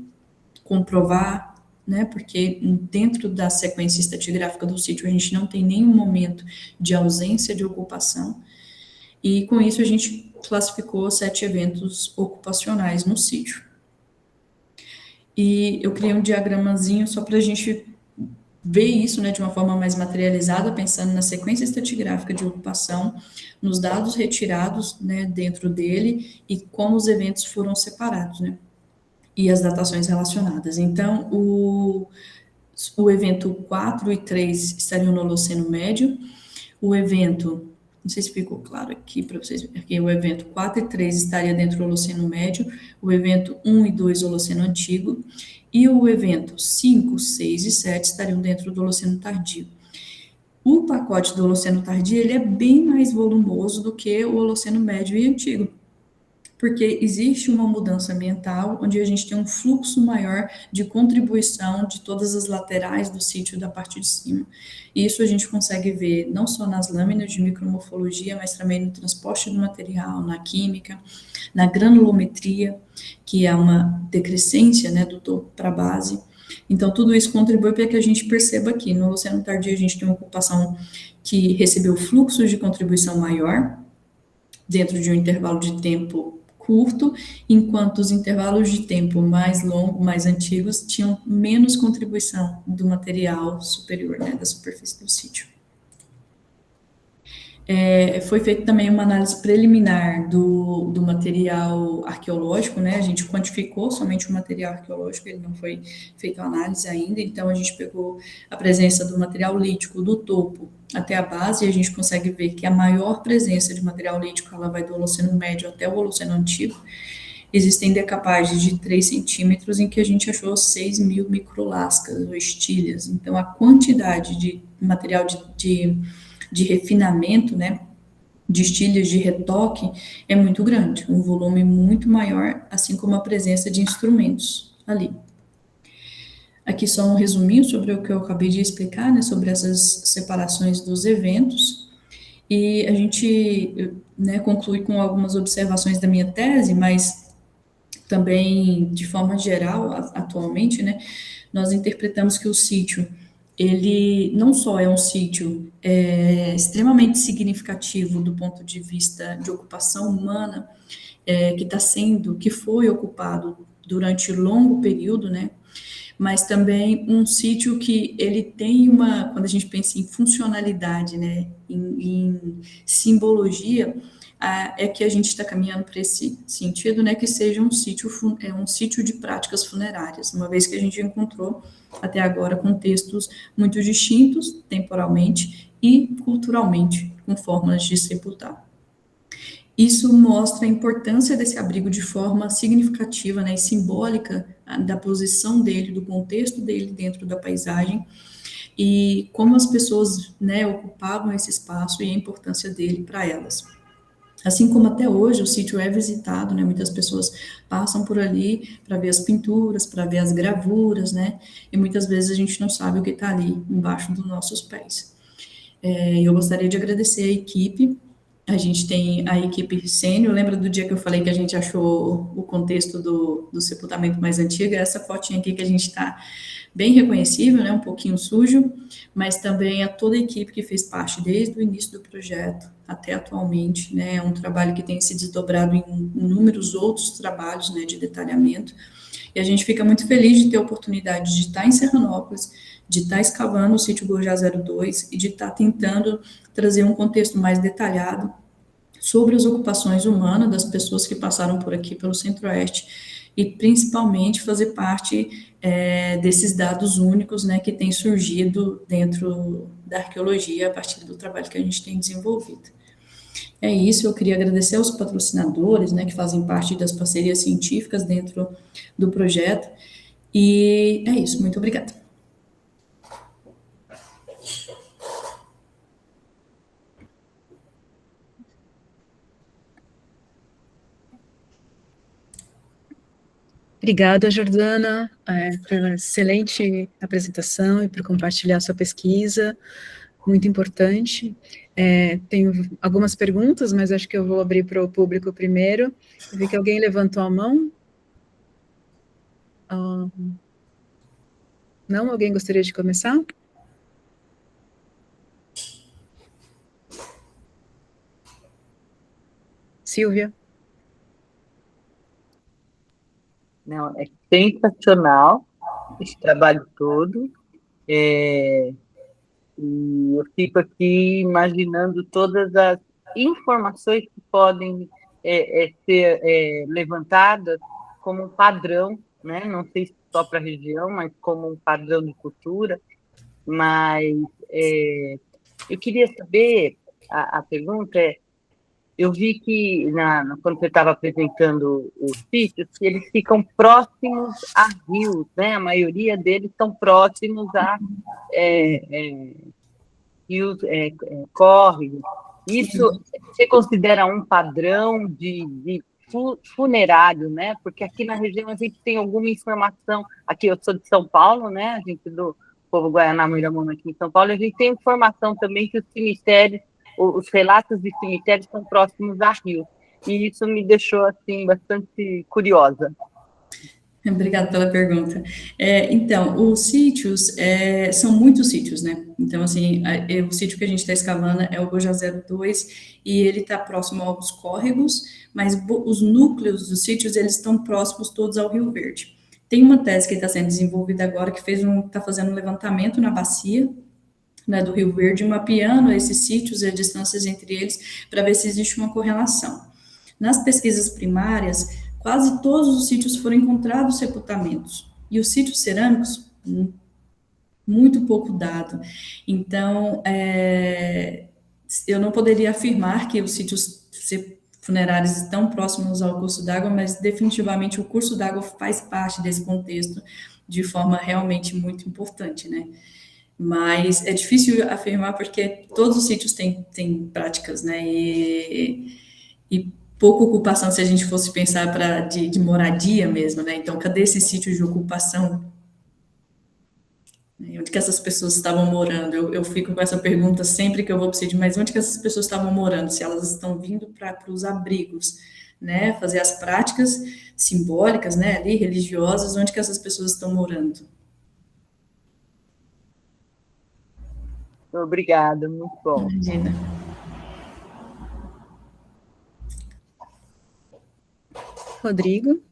comprovar, né, porque dentro da sequência estratigráfica do sítio a gente não tem nenhum momento de ausência de ocupação, e com isso a gente classificou 7 eventos ocupacionais no sítio. E eu criei um diagramazinho só para a gente ver isso, né, de uma forma mais materializada, pensando na sequência estratigráfica de ocupação, nos dados retirados, né, dentro dele, e como os eventos foram separados, né, e as datações relacionadas. Então, o evento 4 e 3 estariam no Holoceno Médio, o evento, não sei se ficou claro aqui para vocês, porque o evento 4 e 3 estaria dentro do Holoceno Médio, o evento 1 e 2, Holoceno Antigo, e o evento 5, 6 e 7 estariam dentro do Holoceno Tardio. O pacote do Holoceno Tardio, ele é bem mais volumoso do que o Holoceno Médio e Antigo, porque existe uma mudança ambiental, onde a gente tem um fluxo maior de contribuição de todas as laterais do sítio da parte de cima. E isso a gente consegue ver não só nas lâminas de micromorfologia, mas também no transporte do material, na química, na granulometria, que é uma decrescência, né, do topo para a base. Então, tudo isso contribui para que a gente perceba que no Holoceno Tardio a gente tem uma ocupação que recebeu fluxos de contribuição maior, dentro de um intervalo de tempo curto, enquanto os intervalos de tempo mais longos, mais antigos, tinham menos contribuição do material superior, né, da superfície do sítio. Foi feita também uma análise preliminar do material arqueológico, né? A gente quantificou somente o material arqueológico, ele não foi feita a análise ainda, então a gente pegou a presença do material lítico do topo até a base, e a gente consegue ver que a maior presença de material lítico, ela vai do Holoceno Médio até o Holoceno Antigo. Existem decapagens de 3 centímetros em que a gente achou 6 mil microlascas ou estilhas, então a quantidade de material de refinamento, né, de estilhas de retoque, é muito grande, um volume muito maior, assim como a presença de instrumentos ali. Aqui só um resuminho sobre o que eu acabei de explicar, né, sobre essas separações dos eventos, e a gente, né, conclui com algumas observações da minha tese, mas também, de forma geral, atualmente, né, nós interpretamos que o sítio, ele não só é um sítio extremamente significativo do ponto de vista de ocupação humana, que foi ocupado durante longo período, né, mas também um sítio que ele tem quando a gente pensa em funcionalidade, né, em simbologia, é que a gente está caminhando para esse sentido, né, que seja um sítio de práticas funerárias, uma vez que a gente encontrou até agora contextos muito distintos, temporalmente e culturalmente, com formas de sepultar. isso mostra a importância desse abrigo de forma significativa, né, e simbólica da posição dele, do contexto dele dentro da paisagem, e como as pessoas, né, ocupavam esse espaço e a importância dele para elas. Assim como até hoje o sítio é visitado, né, muitas pessoas passam por ali para ver as pinturas, para ver as gravuras, né, e muitas vezes a gente não sabe o que está ali embaixo dos nossos pés. Eu gostaria de agradecer a equipe. A gente tem a equipe sênior. Lembra do dia que eu falei que a gente achou o contexto do sepultamento mais antigo? Essa fotinha aqui que a gente está bem reconhecível, né? Um pouquinho sujo, mas também a toda a equipe que fez parte desde o início do projeto até atualmente, né? É um trabalho que tem se desdobrado em inúmeros outros trabalhos, né, de detalhamento. E a gente fica muito feliz de ter a oportunidade de estar em Serranópolis, de estar escavando o sítio Gojá 02 e de estar tentando trazer um contexto mais detalhado sobre as ocupações humanas das pessoas que passaram por aqui, pelo Centro-Oeste, e principalmente fazer parte desses dados únicos, né, que têm surgido dentro da arqueologia a partir do trabalho que a gente tem desenvolvido. É isso, eu queria agradecer aos patrocinadores, né, que fazem parte das parcerias científicas dentro do projeto, e é isso, muito obrigada. Obrigada, Jordana, pela excelente apresentação e por compartilhar sua pesquisa, muito importante. Tenho algumas perguntas, mas acho que eu vou abrir para o público primeiro. Eu vi que alguém levantou a mão. Não? Alguém gostaria de começar? Silvia? Não, é sensacional esse trabalho todo. E eu fico aqui imaginando todas as informações que podem ser levantadas como um padrão, né? Não sei se só para a região, mas como um padrão de cultura. Mas eu queria saber, a pergunta é, eu vi que, quando você estava apresentando os sítios, que eles ficam próximos a rios, né? A maioria deles são próximos a rios, córregos. Isso você considera um padrão de funerário, né? Porque aqui na região a gente tem alguma informação. Aqui eu sou de São Paulo, né? A gente do povo Guaianá Muiramuno aqui em São Paulo, a gente tem informação também que os cemitérios, os relatos de cemitérios são próximos a rios. E isso me deixou assim bastante curiosa. Obrigada pela pergunta. Então, os sítios, são muitos sítios, né? Então, assim, o sítio que a gente está escavando é o Gojá 02 e ele está próximo aos córregos, mas os núcleos dos sítios, eles estão próximos todos ao Rio Verde. Tem uma tese que está sendo desenvolvida agora que está fazendo um levantamento na bacia, né, do Rio Verde, mapeando esses sítios e as distâncias entre eles para ver se existe uma correlação. Nas pesquisas primárias, quase todos os sítios foram encontrados sepultamentos, e os sítios cerâmicos, muito pouco dado. Então, eu não poderia afirmar que os sítios funerários estão próximos ao curso d'água, mas definitivamente o curso d'água faz parte desse contexto de forma realmente muito importante, né? Mas é difícil afirmar porque todos os sítios têm práticas, né? E pouca ocupação se a gente fosse pensar de moradia mesmo, né? Então, cadê esses sítios de ocupação? Onde que essas pessoas estavam morando? Eu fico com essa pergunta sempre que eu vou para o sítio, mas onde que essas pessoas estavam morando? Se elas estão vindo para os abrigos, né? Fazer as práticas simbólicas, né? Ali, religiosas, onde que essas pessoas estão morando? Obrigada, muito bom. Imagina. Rodrigo?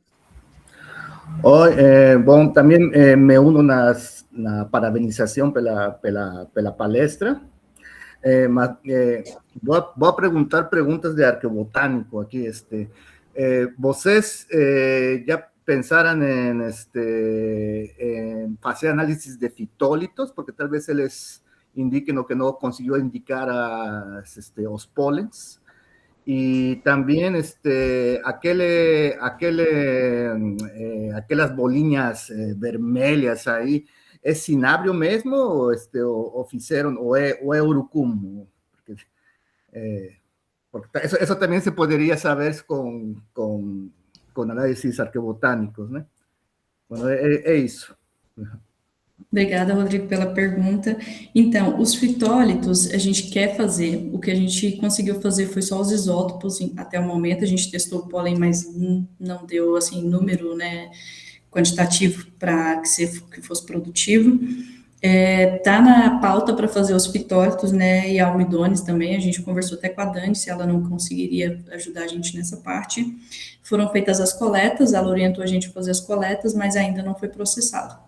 Bom, também me uno na parabenização pela palestra, mas vou perguntar perguntas de arqueobotânico aqui. Vocês já pensaram em fazer análises de fitólitos, porque talvez eles indiquem o que não conseguiu indicar os pólens. y también aquelas bolinhas vermelhas aí, é cinabrio mesmo ou fizeram, ou é urucum? Porque eso también se podría saber con análisis arqueobotânicos, né? Bueno, é isso. Obrigada, Rodrigo, pela pergunta. Então, os fitólitos a gente quer fazer. O que a gente conseguiu fazer foi só os isótopos até o momento. A gente testou o pólen, mas não deu assim número, né, quantitativo para que fosse produtivo. Tá na pauta para fazer os fitólitos, né, e almidones também. A gente conversou até com a Dani se ela não conseguiria ajudar a gente nessa parte. Foram feitas as coletas, ela orientou a gente a fazer as coletas, mas ainda não foi processado.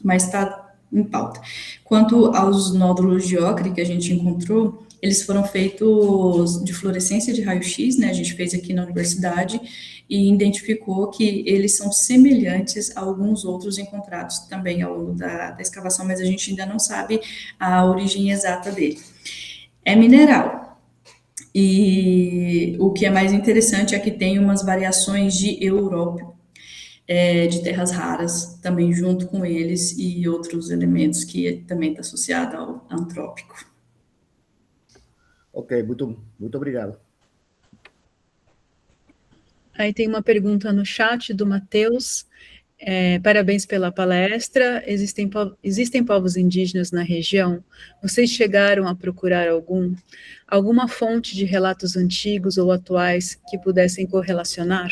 Mas está em pauta. Quanto aos nódulos de ocre que a gente encontrou, eles foram feitos de fluorescência de raio-x, né? A gente fez aqui na universidade e identificou que eles são semelhantes a alguns outros encontrados também ao longo da escavação, mas a gente ainda não sabe a origem exata dele. É mineral. E o que é mais interessante é que tem umas variações de európio, de terras raras, também junto com eles, e outros elementos que também está associado ao antrópico. Ok, muito obrigado. Aí tem uma pergunta no chat do Matheus. Parabéns pela palestra. Existem povos indígenas na região? Vocês chegaram a procurar alguma fonte de relatos antigos ou atuais que pudessem correlacionar?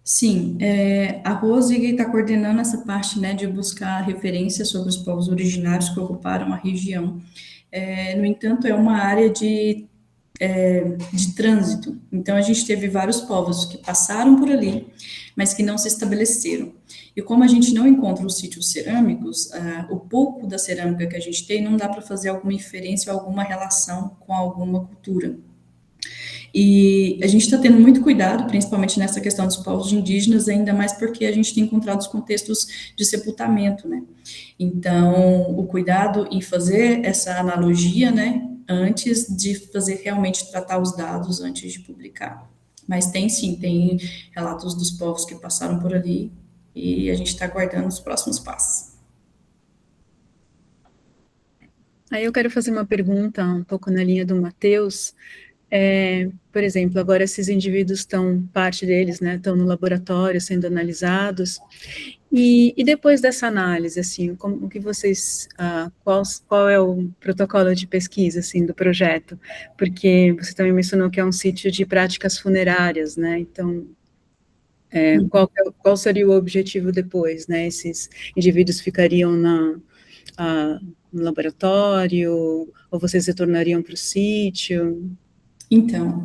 Sim, a Rose está coordenando essa parte, né, de buscar referências sobre os povos originários que ocuparam a região. No entanto, é uma área de trânsito. Então, a gente teve vários povos que passaram por ali, mas que não se estabeleceram. E como a gente não encontra os sítios cerâmicos, o pouco da cerâmica que a gente tem não dá para fazer alguma inferência ou alguma relação com alguma cultura. E a gente está tendo muito cuidado, principalmente nessa questão dos povos indígenas, ainda mais porque a gente tem encontrado os contextos de sepultamento, né? Então, o cuidado em fazer essa analogia, né, antes de fazer realmente tratar os dados antes de publicar. Mas tem sim, tem relatos dos povos que passaram por ali e a gente está aguardando os próximos passos. Aí eu quero fazer uma pergunta um pouco na linha do Matheus. Por exemplo, agora esses indivíduos parte deles, né, estão no laboratório sendo analisados, e depois dessa análise, assim, como que vocês, qual é o protocolo de pesquisa, assim, do projeto? Porque você também mencionou que é um sítio de práticas funerárias, né, então, qual seria o objetivo depois, né, esses indivíduos ficariam no laboratório, ou vocês retornariam para o sítio? Então,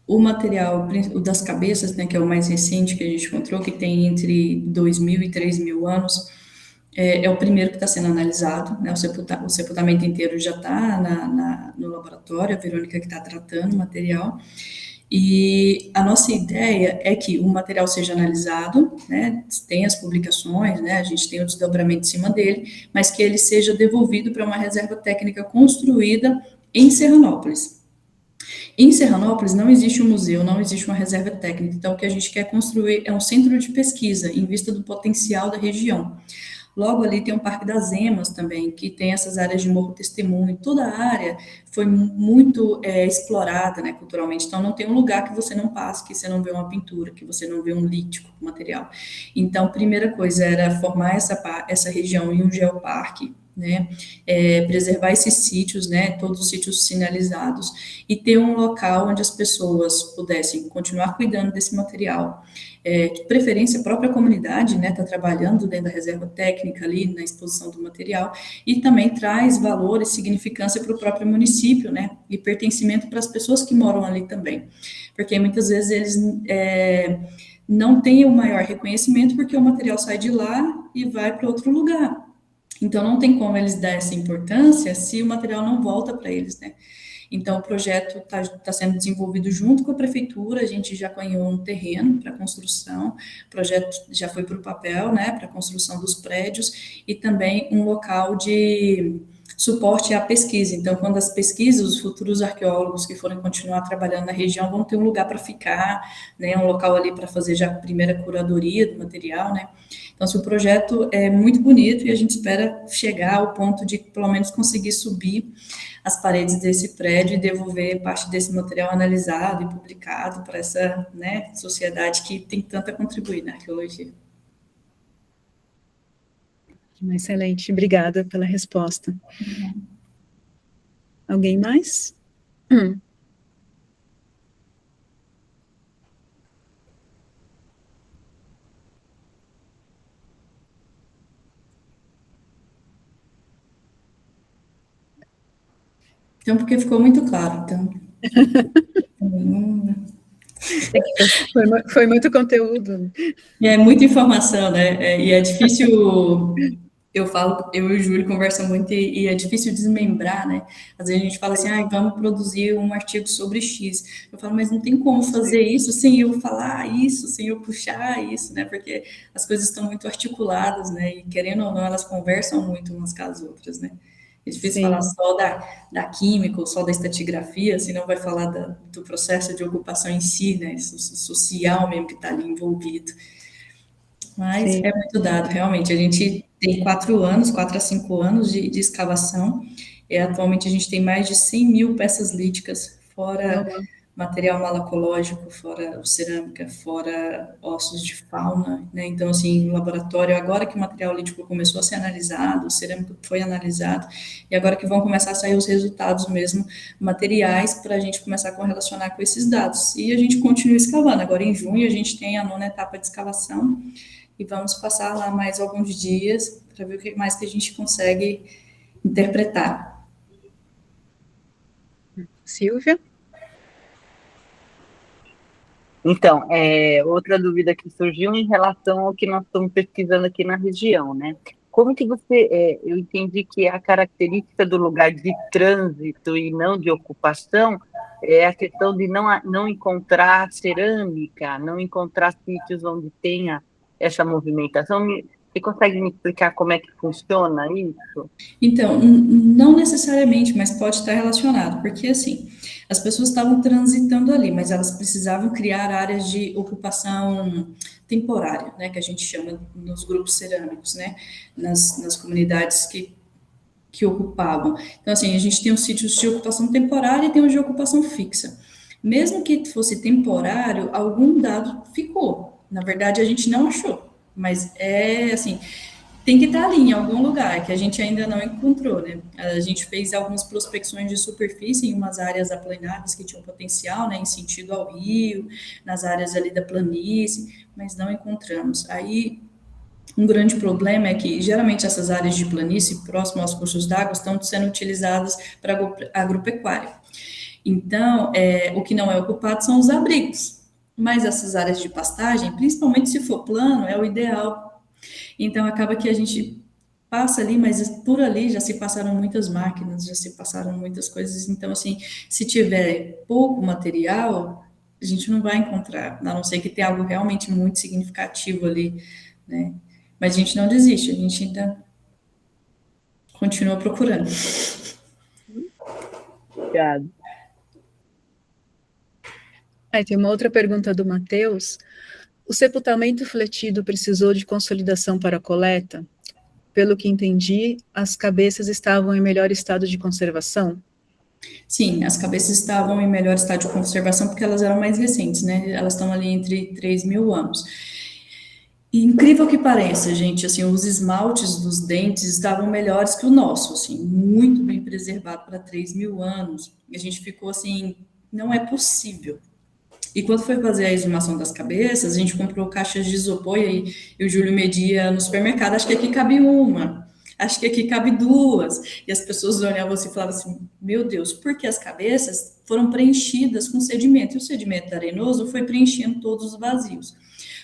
o material o das cabeças, né, que é o mais recente que a gente encontrou, que tem entre 2.000 e 3.000 anos, é o primeiro que está sendo analisado, né, o sepultamento inteiro já está no laboratório, a Verônica que está tratando o material, e a nossa ideia é que o material seja analisado, né, tem as publicações, né, a gente tem o desdobramento em cima dele, mas que ele seja devolvido para uma reserva técnica construída em Serranópolis. Em Serranópolis não existe um museu, não existe uma reserva técnica, então o que a gente quer construir é um centro de pesquisa em vista do potencial da região. Logo ali tem o Parque das Emas também, que tem essas áreas de morro testemunho, toda a área foi muito explorada, né, culturalmente, então não tem um lugar que você não passe, que você não vê uma pintura, que você não vê um lítico material. Então, a primeira coisa era formar essa região em um geoparque, né, preservar esses sítios, né, todos os sítios sinalizados, e ter um local onde as pessoas pudessem continuar cuidando desse material, de preferência a própria comunidade, né, está trabalhando dentro da reserva técnica ali, na exposição do material, e também traz valor e significância para o próprio município, né, e pertencimento para as pessoas que moram ali também, porque muitas vezes eles não têm o maior reconhecimento porque o material sai de lá e vai para outro lugar. Então, não tem como eles dar essa importância se o material não volta para eles, né? Então, o projeto está sendo desenvolvido junto com a prefeitura, a gente já ganhou um terreno para construção, o projeto já foi para o papel, né, para a construção dos prédios, e também um local de suporte à pesquisa. Então, quando as pesquisas, os futuros arqueólogos que forem continuar trabalhando na região vão ter um lugar para ficar, né, um local ali para fazer já a primeira curadoria do material, né. Então, assim, o projeto é muito bonito e a gente espera chegar ao ponto de, pelo menos, conseguir subir as paredes desse prédio e devolver parte desse material analisado e publicado para essa, né, sociedade que tem tanto a contribuir na arqueologia. Excelente, obrigada pela resposta. Alguém mais? Então, porque ficou muito claro, então. Foi muito conteúdo. E é muita informação, né? E é difícil. Eu falo, eu e o Júlio conversam muito e é difícil desmembrar, né? Às vezes a gente fala assim, vamos produzir um artigo sobre X. Eu falo, mas não tem como fazer isso sem eu falar isso, sem eu puxar isso, né? Porque as coisas estão muito articuladas, né? E querendo ou não, elas conversam muito umas com as outras, né? É difícil falar só da química ou só da estratigrafia, senão vai falar do processo de ocupação em si, né? Social mesmo que está ali envolvido. Mas é muito dado, realmente. A gente tem 4 a 5 anos de escavação. Atualmente a gente tem mais de 100 mil peças líticas, fora material malacológico, fora cerâmica, fora ossos de fauna, né? Então, assim, no laboratório, agora que o material lítico começou a ser analisado, o cerâmico foi analisado, e agora que vão começar a sair os resultados mesmo, materiais, para a gente começar a correlacionar com esses dados. E a gente continua escavando. Agora, em junho, a gente tem a 9ª etapa de escavação, e vamos passar lá mais alguns dias para ver o que mais que a gente consegue interpretar. Silvia? Então, outra dúvida que surgiu em relação ao que nós estamos pesquisando aqui na região, né? Como que você, eu entendi que a característica do lugar de trânsito e não de ocupação é a questão de não encontrar cerâmica, não encontrar sítios onde tenha essa movimentação. Você consegue me explicar como é que funciona isso? Então, não necessariamente, mas pode estar relacionado, porque assim, as pessoas estavam transitando ali, mas elas precisavam criar áreas de ocupação temporária, né, que a gente chama nos grupos cerâmicos, né, nas comunidades que ocupavam. Então, assim, a gente tem os sítios de ocupação temporária e tem os de ocupação fixa. Mesmo que fosse temporário, algum dado ficou. Na verdade, a gente não achou, mas assim, tem que estar ali em algum lugar, que a gente ainda não encontrou, né? A gente fez algumas prospecções de superfície em umas áreas aplainadas que tinham potencial, né, em sentido ao rio, nas áreas ali da planície, mas não encontramos. Aí, um grande problema é que, geralmente, essas áreas de planície, próximas aos cursos d'água, estão sendo utilizadas para agropecuária. Então, o que não é ocupado são os abrigos. Mas essas áreas de pastagem, principalmente se for plano, é o ideal. Então, acaba que a gente passa ali, mas por ali já se passaram muitas máquinas, já se passaram muitas coisas. Então, assim, se tiver pouco material, a gente não vai encontrar, a não ser que tenha algo realmente muito significativo ali, né? Mas a gente não desiste, a gente ainda continua procurando. Obrigada. Tem uma outra pergunta do Matheus. O sepultamento fletido precisou de consolidação para a coleta? Pelo que entendi, as cabeças estavam em melhor estado de conservação? Sim, as cabeças estavam em melhor estado de conservação porque elas eram mais recentes, né? Elas estão ali entre 3.000 anos. E incrível que pareça, gente, assim, os esmaltes dos dentes estavam melhores que o nosso, assim, muito bem preservado para 3.000 anos. E a gente ficou assim, não é possível. E quando foi fazer a exumação das cabeças, a gente comprou caixas de isopor e o Júlio media no supermercado, acho que aqui cabe uma, acho que aqui cabe 2. E as pessoas olhavam assim e falavam assim, meu Deus, porque as cabeças foram preenchidas com sedimento, e o sedimento arenoso foi preenchendo todos os vazios.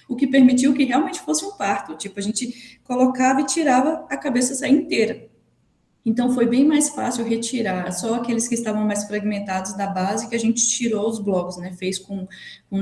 O que permitiu que realmente fosse um parto, tipo, a gente colocava e tirava a cabeça sair inteira. Então, foi bem mais fácil retirar só aqueles que estavam mais fragmentados da base, que a gente tirou os blocos, né, fez com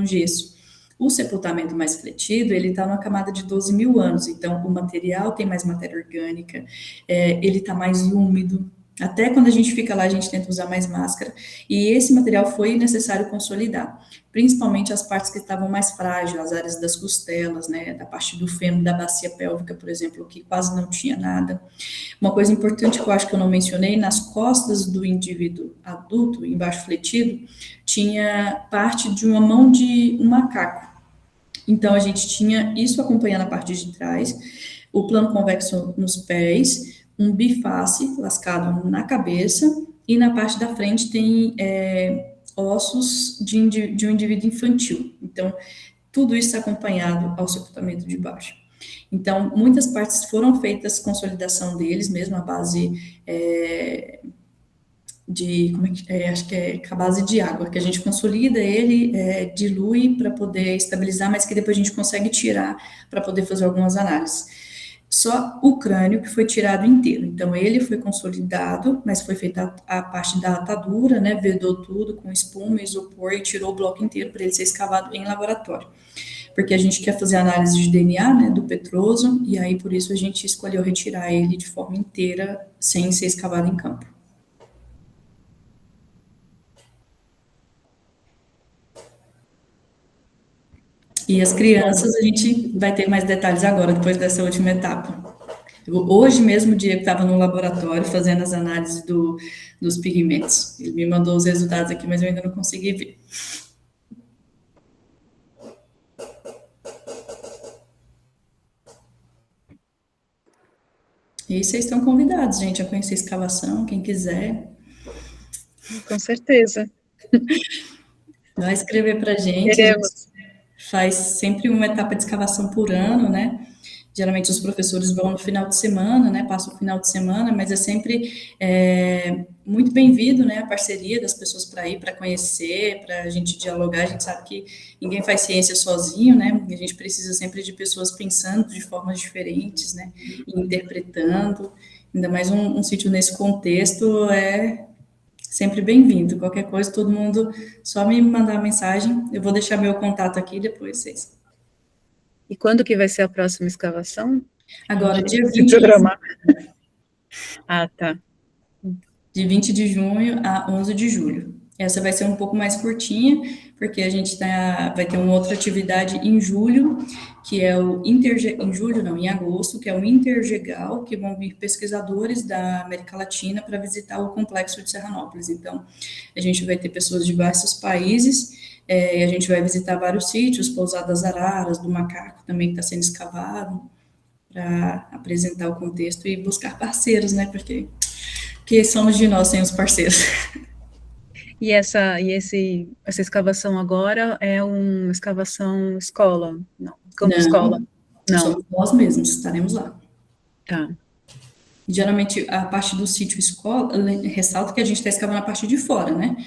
gesso. O sepultamento mais fletido, ele está numa camada de 12.000 anos, então o material tem mais matéria orgânica, ele está mais úmido, Até quando a gente fica lá, a gente tenta usar mais máscara. E esse material foi necessário consolidar, principalmente as partes que estavam mais frágeis, as áreas das costelas, né, da parte do fêmur, da bacia pélvica, por exemplo, que quase não tinha nada. Uma coisa importante que eu acho que eu não mencionei, nas costas do indivíduo adulto, embaixo fletido, tinha parte de uma mão de um macaco. Então, a gente tinha isso acompanhando a parte de trás, o plano convexo nos pés, um biface lascado na cabeça, e na parte da frente tem ossos de um indivíduo infantil. Então, tudo isso acompanhado ao sepultamento de baixo. Então, muitas partes foram feitas consolidação deles, mesmo a base acho que é com a base de água, que a gente consolida ele, dilui para poder estabilizar, mas que depois a gente consegue tirar para poder fazer algumas análises. Só o crânio que foi tirado inteiro. Então, ele foi consolidado, mas foi feita a parte da atadura, né? Vedou tudo com espuma, isopor e tirou o bloco inteiro para ele ser escavado em laboratório. Porque a gente quer fazer análise de DNA, né, do petroso, e aí por isso a gente escolheu retirar ele de forma inteira, sem ser escavado em campo. E as crianças, a gente vai ter mais detalhes agora, depois dessa última etapa. Hoje mesmo, o Diego estava no laboratório fazendo as análises dos pigmentos. Ele me mandou os resultados aqui, mas eu ainda não consegui ver. E vocês estão convidados, gente, a conhecer a escavação, quem quiser. Com certeza. Vai escrever para a gente. Queremos. Faz sempre uma etapa de escavação por ano, né? Geralmente os professores vão no final de semana, né? Passam o final de semana, mas é sempre muito bem-vindo, né? A parceria das pessoas para ir, para conhecer, para a gente dialogar. A gente sabe que ninguém faz ciência sozinho, né? A gente precisa sempre de pessoas pensando de formas diferentes, né? E interpretando. Ainda mais um sítio nesse contexto é sempre bem-vindo. Qualquer coisa, todo mundo só me mandar mensagem. Eu vou deixar meu contato aqui depois vocês. E quando que vai ser a próxima escavação? Agora, dia Se 20. programar. Ah, tá. De 20 de junho a 11 de julho. Essa vai ser um pouco mais curtinha, porque a gente vai ter uma outra atividade em julho, que é em agosto, que é o Intergegal, que vão vir pesquisadores da América Latina para visitar o complexo de Serranópolis. Então, a gente vai ter pessoas de diversos países, e a gente vai visitar vários sítios, Pousadas Araras, do Macaco também que está sendo escavado, para apresentar o contexto e buscar parceiros, né, porque somos de nós sem os parceiros. E essa escavação agora é uma escavação escola? Não, campo escola? Não. Somos nós mesmos, estaremos lá. Tá. Geralmente, a parte do sítio escola, ressalta que a gente está escavando a parte de fora, né,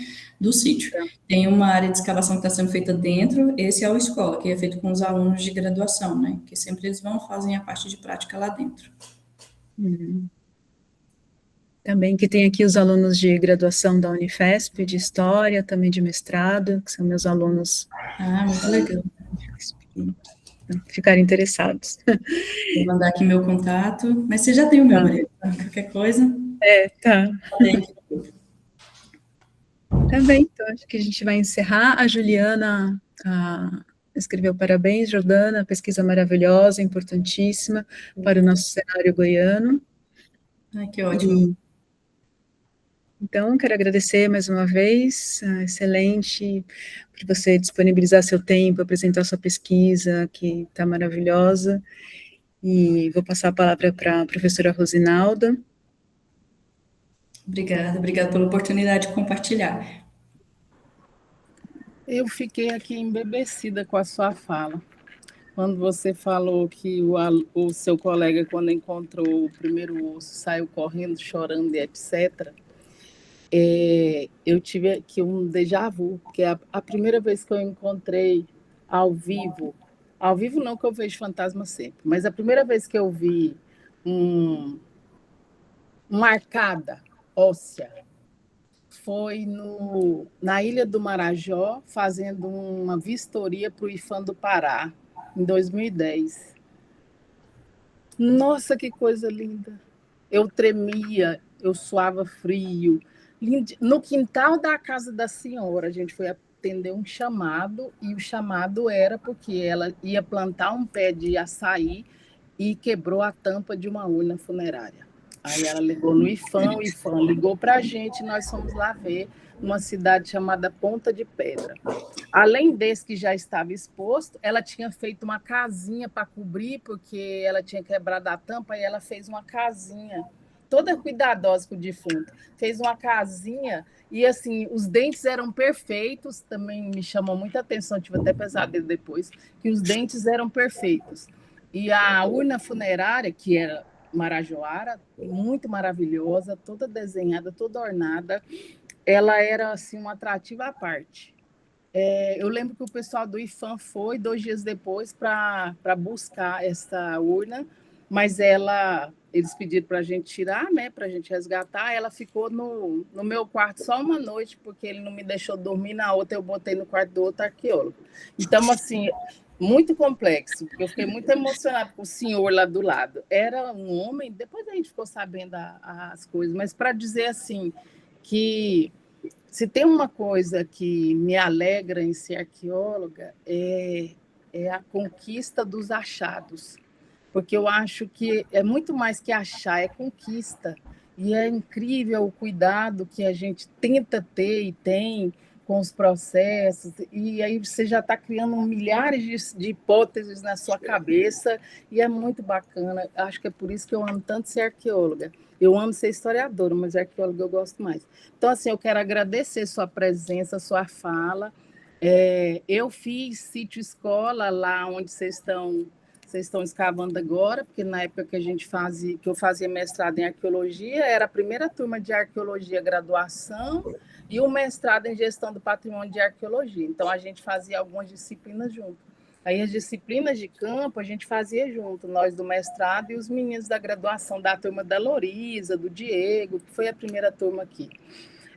do sítio. Tá. Tem uma área de escavação que está sendo feita dentro, esse é o escola, que é feito com os alunos de graduação, né, que sempre eles fazem a parte de prática lá dentro. Também que tem aqui os alunos de graduação da Unifesp, de História, também de mestrado, que são meus alunos. Ah, muito legal. Ficarem interessados. Vou mandar aqui meu contato, mas você já tem o meu, Maria, qualquer coisa. Tá. Tá bem, então acho que a gente vai encerrar. A Juliana escreveu parabéns, Jordana, pesquisa maravilhosa, importantíssima para o nosso cenário goiano. Ai, que ótimo. Então, quero agradecer mais uma vez, excelente, por você disponibilizar seu tempo, apresentar sua pesquisa, que está maravilhosa, e vou passar a palavra para a professora Rosinalda. Obrigada pela oportunidade de compartilhar. Eu fiquei aqui embebecida com a sua fala. Quando você falou que o seu colega, quando encontrou o primeiro osso, saiu correndo, chorando e etc., eu tive aqui um déjà vu, porque a primeira vez que eu encontrei ao vivo não que eu vejo fantasma sempre, mas a primeira vez que eu vi uma arcada óssea foi na Ilha do Marajó, fazendo uma vistoria para o IFAM do Pará, em 2010. Nossa, que coisa linda! Eu tremia, eu suava frio. No quintal da casa da senhora, a gente foi atender um chamado, e o chamado era porque ela ia plantar um pé de açaí e quebrou a tampa de uma urna funerária. Aí ela ligou no IFAM, o IFAM ligou para a gente, nós fomos lá ver, numa cidade chamada Ponta de Pedra. Além desse que já estava exposto, ela tinha feito uma casinha para cobrir, porque ela tinha quebrado a tampa, e ela fez uma casinha, toda cuidadosa com o defunto. Fez uma casinha, e assim, os dentes eram perfeitos, também me chamou muita atenção, tive até pesadelo depois, que os dentes eram perfeitos. E a urna funerária, que era marajoara, muito maravilhosa, toda desenhada, toda ornada, ela era assim um atrativo à parte. Eu lembro que o pessoal do IFAM foi 2 dias depois para buscar essa urna, mas eles pediram para a gente tirar, né, para a gente resgatar. Ela ficou no meu quarto só uma noite, porque ele não me deixou dormir, na outra eu botei no quarto do outro arqueólogo. Então, assim, muito complexo, porque eu fiquei muito emocionada com o senhor lá do lado. Era um homem, depois a gente ficou sabendo as coisas, mas para dizer assim, que se tem uma coisa que me alegra em ser arqueóloga, é a conquista dos achados, porque eu acho que é muito mais que achar, é conquista, e é incrível o cuidado que a gente tenta ter e tem com os processos, e aí você já está criando milhares de hipóteses na sua cabeça, e é muito bacana. Acho que é por isso que eu amo tanto ser arqueóloga. Eu amo ser historiadora, mas arqueóloga eu gosto mais. Então, assim, eu quero agradecer sua presença, sua fala. Eu fiz sítio escola lá onde vocês estão escavando agora, porque na época que eu fazia mestrado em arqueologia, era a primeira turma de arqueologia graduação e o mestrado em gestão do patrimônio de arqueologia. Então, a gente fazia algumas disciplinas junto. Aí, as disciplinas de campo, a gente fazia junto, nós do mestrado e os meninos da graduação, da turma da Lorisa, do Diego, que foi a primeira turma aqui.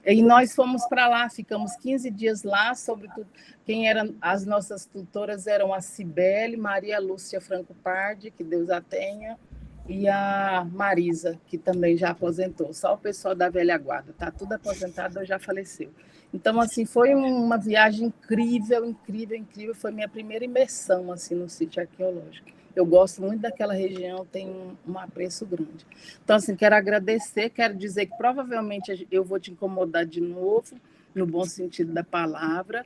E nós fomos para lá, ficamos 15 dias lá, sobretudo, quem eram as nossas tutoras eram a Cibele, Maria Lúcia Franco Pardi, que Deus a tenha, e a Marisa, que também já aposentou. Só o pessoal da velha guarda, está tudo aposentado ou já faleceu. Então, assim, foi uma viagem incrível, incrível, incrível. Foi minha primeira imersão assim, no sítio arqueológico. Eu gosto muito daquela região, tenho um apreço grande. Então, assim, quero agradecer, quero dizer que provavelmente eu vou te incomodar de novo, no bom sentido da palavra.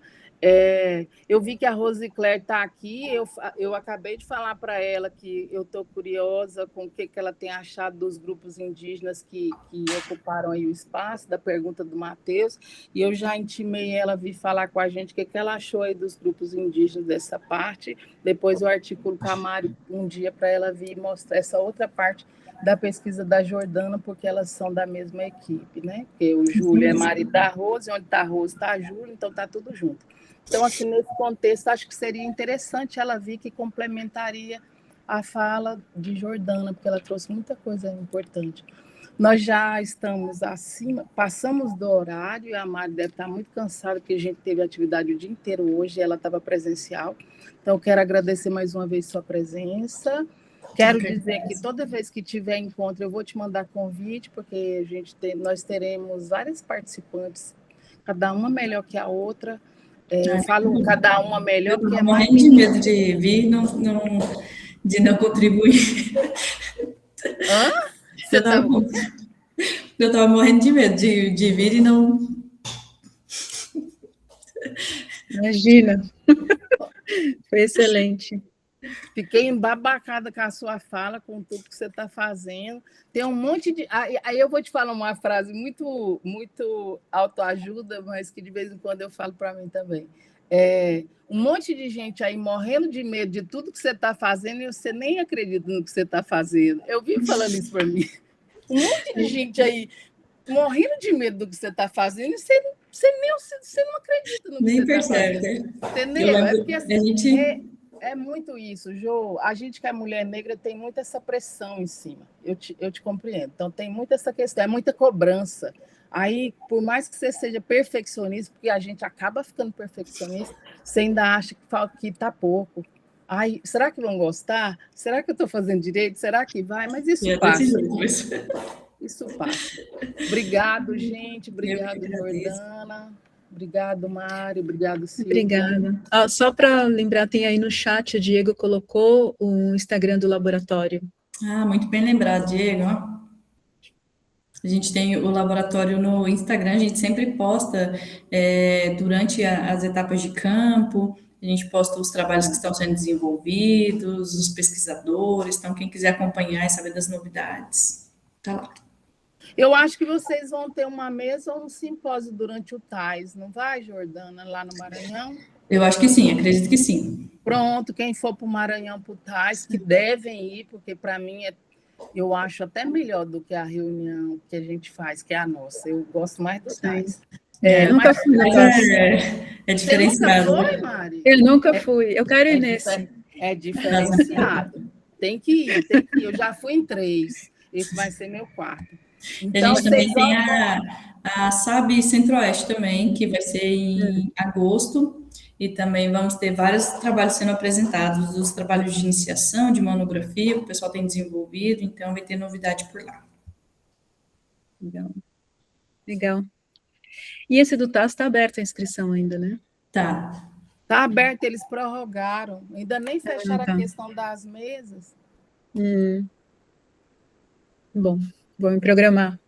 Eu vi que a Rosicler está aqui, eu acabei de falar para ela que eu estou curiosa com o que ela tem achado dos grupos indígenas que ocuparam aí o espaço, da pergunta do Matheus, e eu já intimei ela a vir falar com a gente o que ela achou aí dos grupos indígenas dessa parte. Depois eu articulo com a Mari um dia para ela vir mostrar essa outra parte da pesquisa da Jordana, porque elas são da mesma equipe, né? Porque o Júlio é marido da Rose, onde está a Rose está a Júlio, então está tudo junto. Então, assim, nesse contexto, acho que seria interessante ela vir, que complementaria a fala de Jordana, porque ela trouxe muita coisa importante. Nós já estamos acima, passamos do horário, e a Mari deve estar muito cansada, porque a gente teve atividade o dia inteiro hoje, ela estava presencial. Então, eu quero agradecer mais uma vez sua presença. Quero dizer que toda vez que tiver encontro, eu vou te mandar convite, porque nós teremos várias participantes, cada uma melhor que a outra. Eu falo cada uma melhor, porque é mais... morrendo de medo de vir, de não contribuir. Hã? Eu estava morrendo de medo de vir e não... Imagina. Foi excelente. Fiquei embabacada com a sua fala, com tudo que você está fazendo. Tem um monte de... Aí eu vou te falar uma frase muito, muito autoajuda, mas que de vez em quando eu falo para mim também. Um monte de gente aí morrendo de medo de tudo que você está fazendo e você nem acredita no que você está fazendo. Eu vi falando isso para mim. Um monte de gente aí morrendo de medo do que você está fazendo e você não acredita no que nem você está fazendo. percebe. Entendeu? É porque assim... É muito isso, Jô. A gente que é mulher negra tem muito essa pressão em cima. Eu te compreendo. Então, tem muito essa questão, é muita cobrança. Aí, por mais que você seja perfeccionista, porque a gente acaba ficando perfeccionista, você ainda acha que está pouco. Ai, será que vão gostar? Será que eu estou fazendo direito? Será que vai? Mas isso passa. Isso passa. Obrigado, gente. Obrigado, Eu que agradeço. Jordana. Obrigado, Mário. Obrigado, Silvia. Obrigada. Ah, só para lembrar, tem aí no chat, o Diego colocou o Instagram do laboratório. Ah, muito bem lembrado, Diego. Ó. A gente tem o laboratório no Instagram, a gente sempre posta durante as etapas de campo, a gente posta os trabalhos que estão sendo desenvolvidos, os pesquisadores, então quem quiser acompanhar e saber das novidades, tá lá. Eu acho que vocês vão ter uma mesa ou um simpósio durante o TAIS, não vai, Jordana, lá no Maranhão? Eu acho que sim, acredito que sim. Pronto, quem for para o Maranhão, para o TAIS, que devem ir, porque para mim eu acho até melhor do que a reunião que a gente faz, que é a nossa. Eu gosto mais do TAIS. Nunca fui no TAIS. É diferenciado. Você nunca foi, Mari? Eu nunca fui. Eu quero ir nesse. É diferenciado. Tem que ir, tem que ir. Eu já fui em 3. Esse vai ser meu 4. Então, a gente também tem a SAB Centro-Oeste também, que vai ser em agosto, e também vamos ter vários trabalhos sendo apresentados, os trabalhos de iniciação, de monografia, que o pessoal tem desenvolvido, então vai ter novidade por lá. Legal. E esse do TAS está aberto a inscrição ainda, né? Tá. Está aberto, eles prorrogaram. Ainda nem fecharam a questão das mesas. Bom, vou me programar.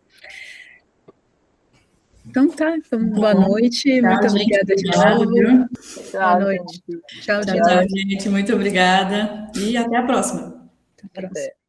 Então tá, então, boa noite, muito obrigada de novo. Boa noite. Tchau, gente. Muito obrigada e até a próxima. Até a próxima.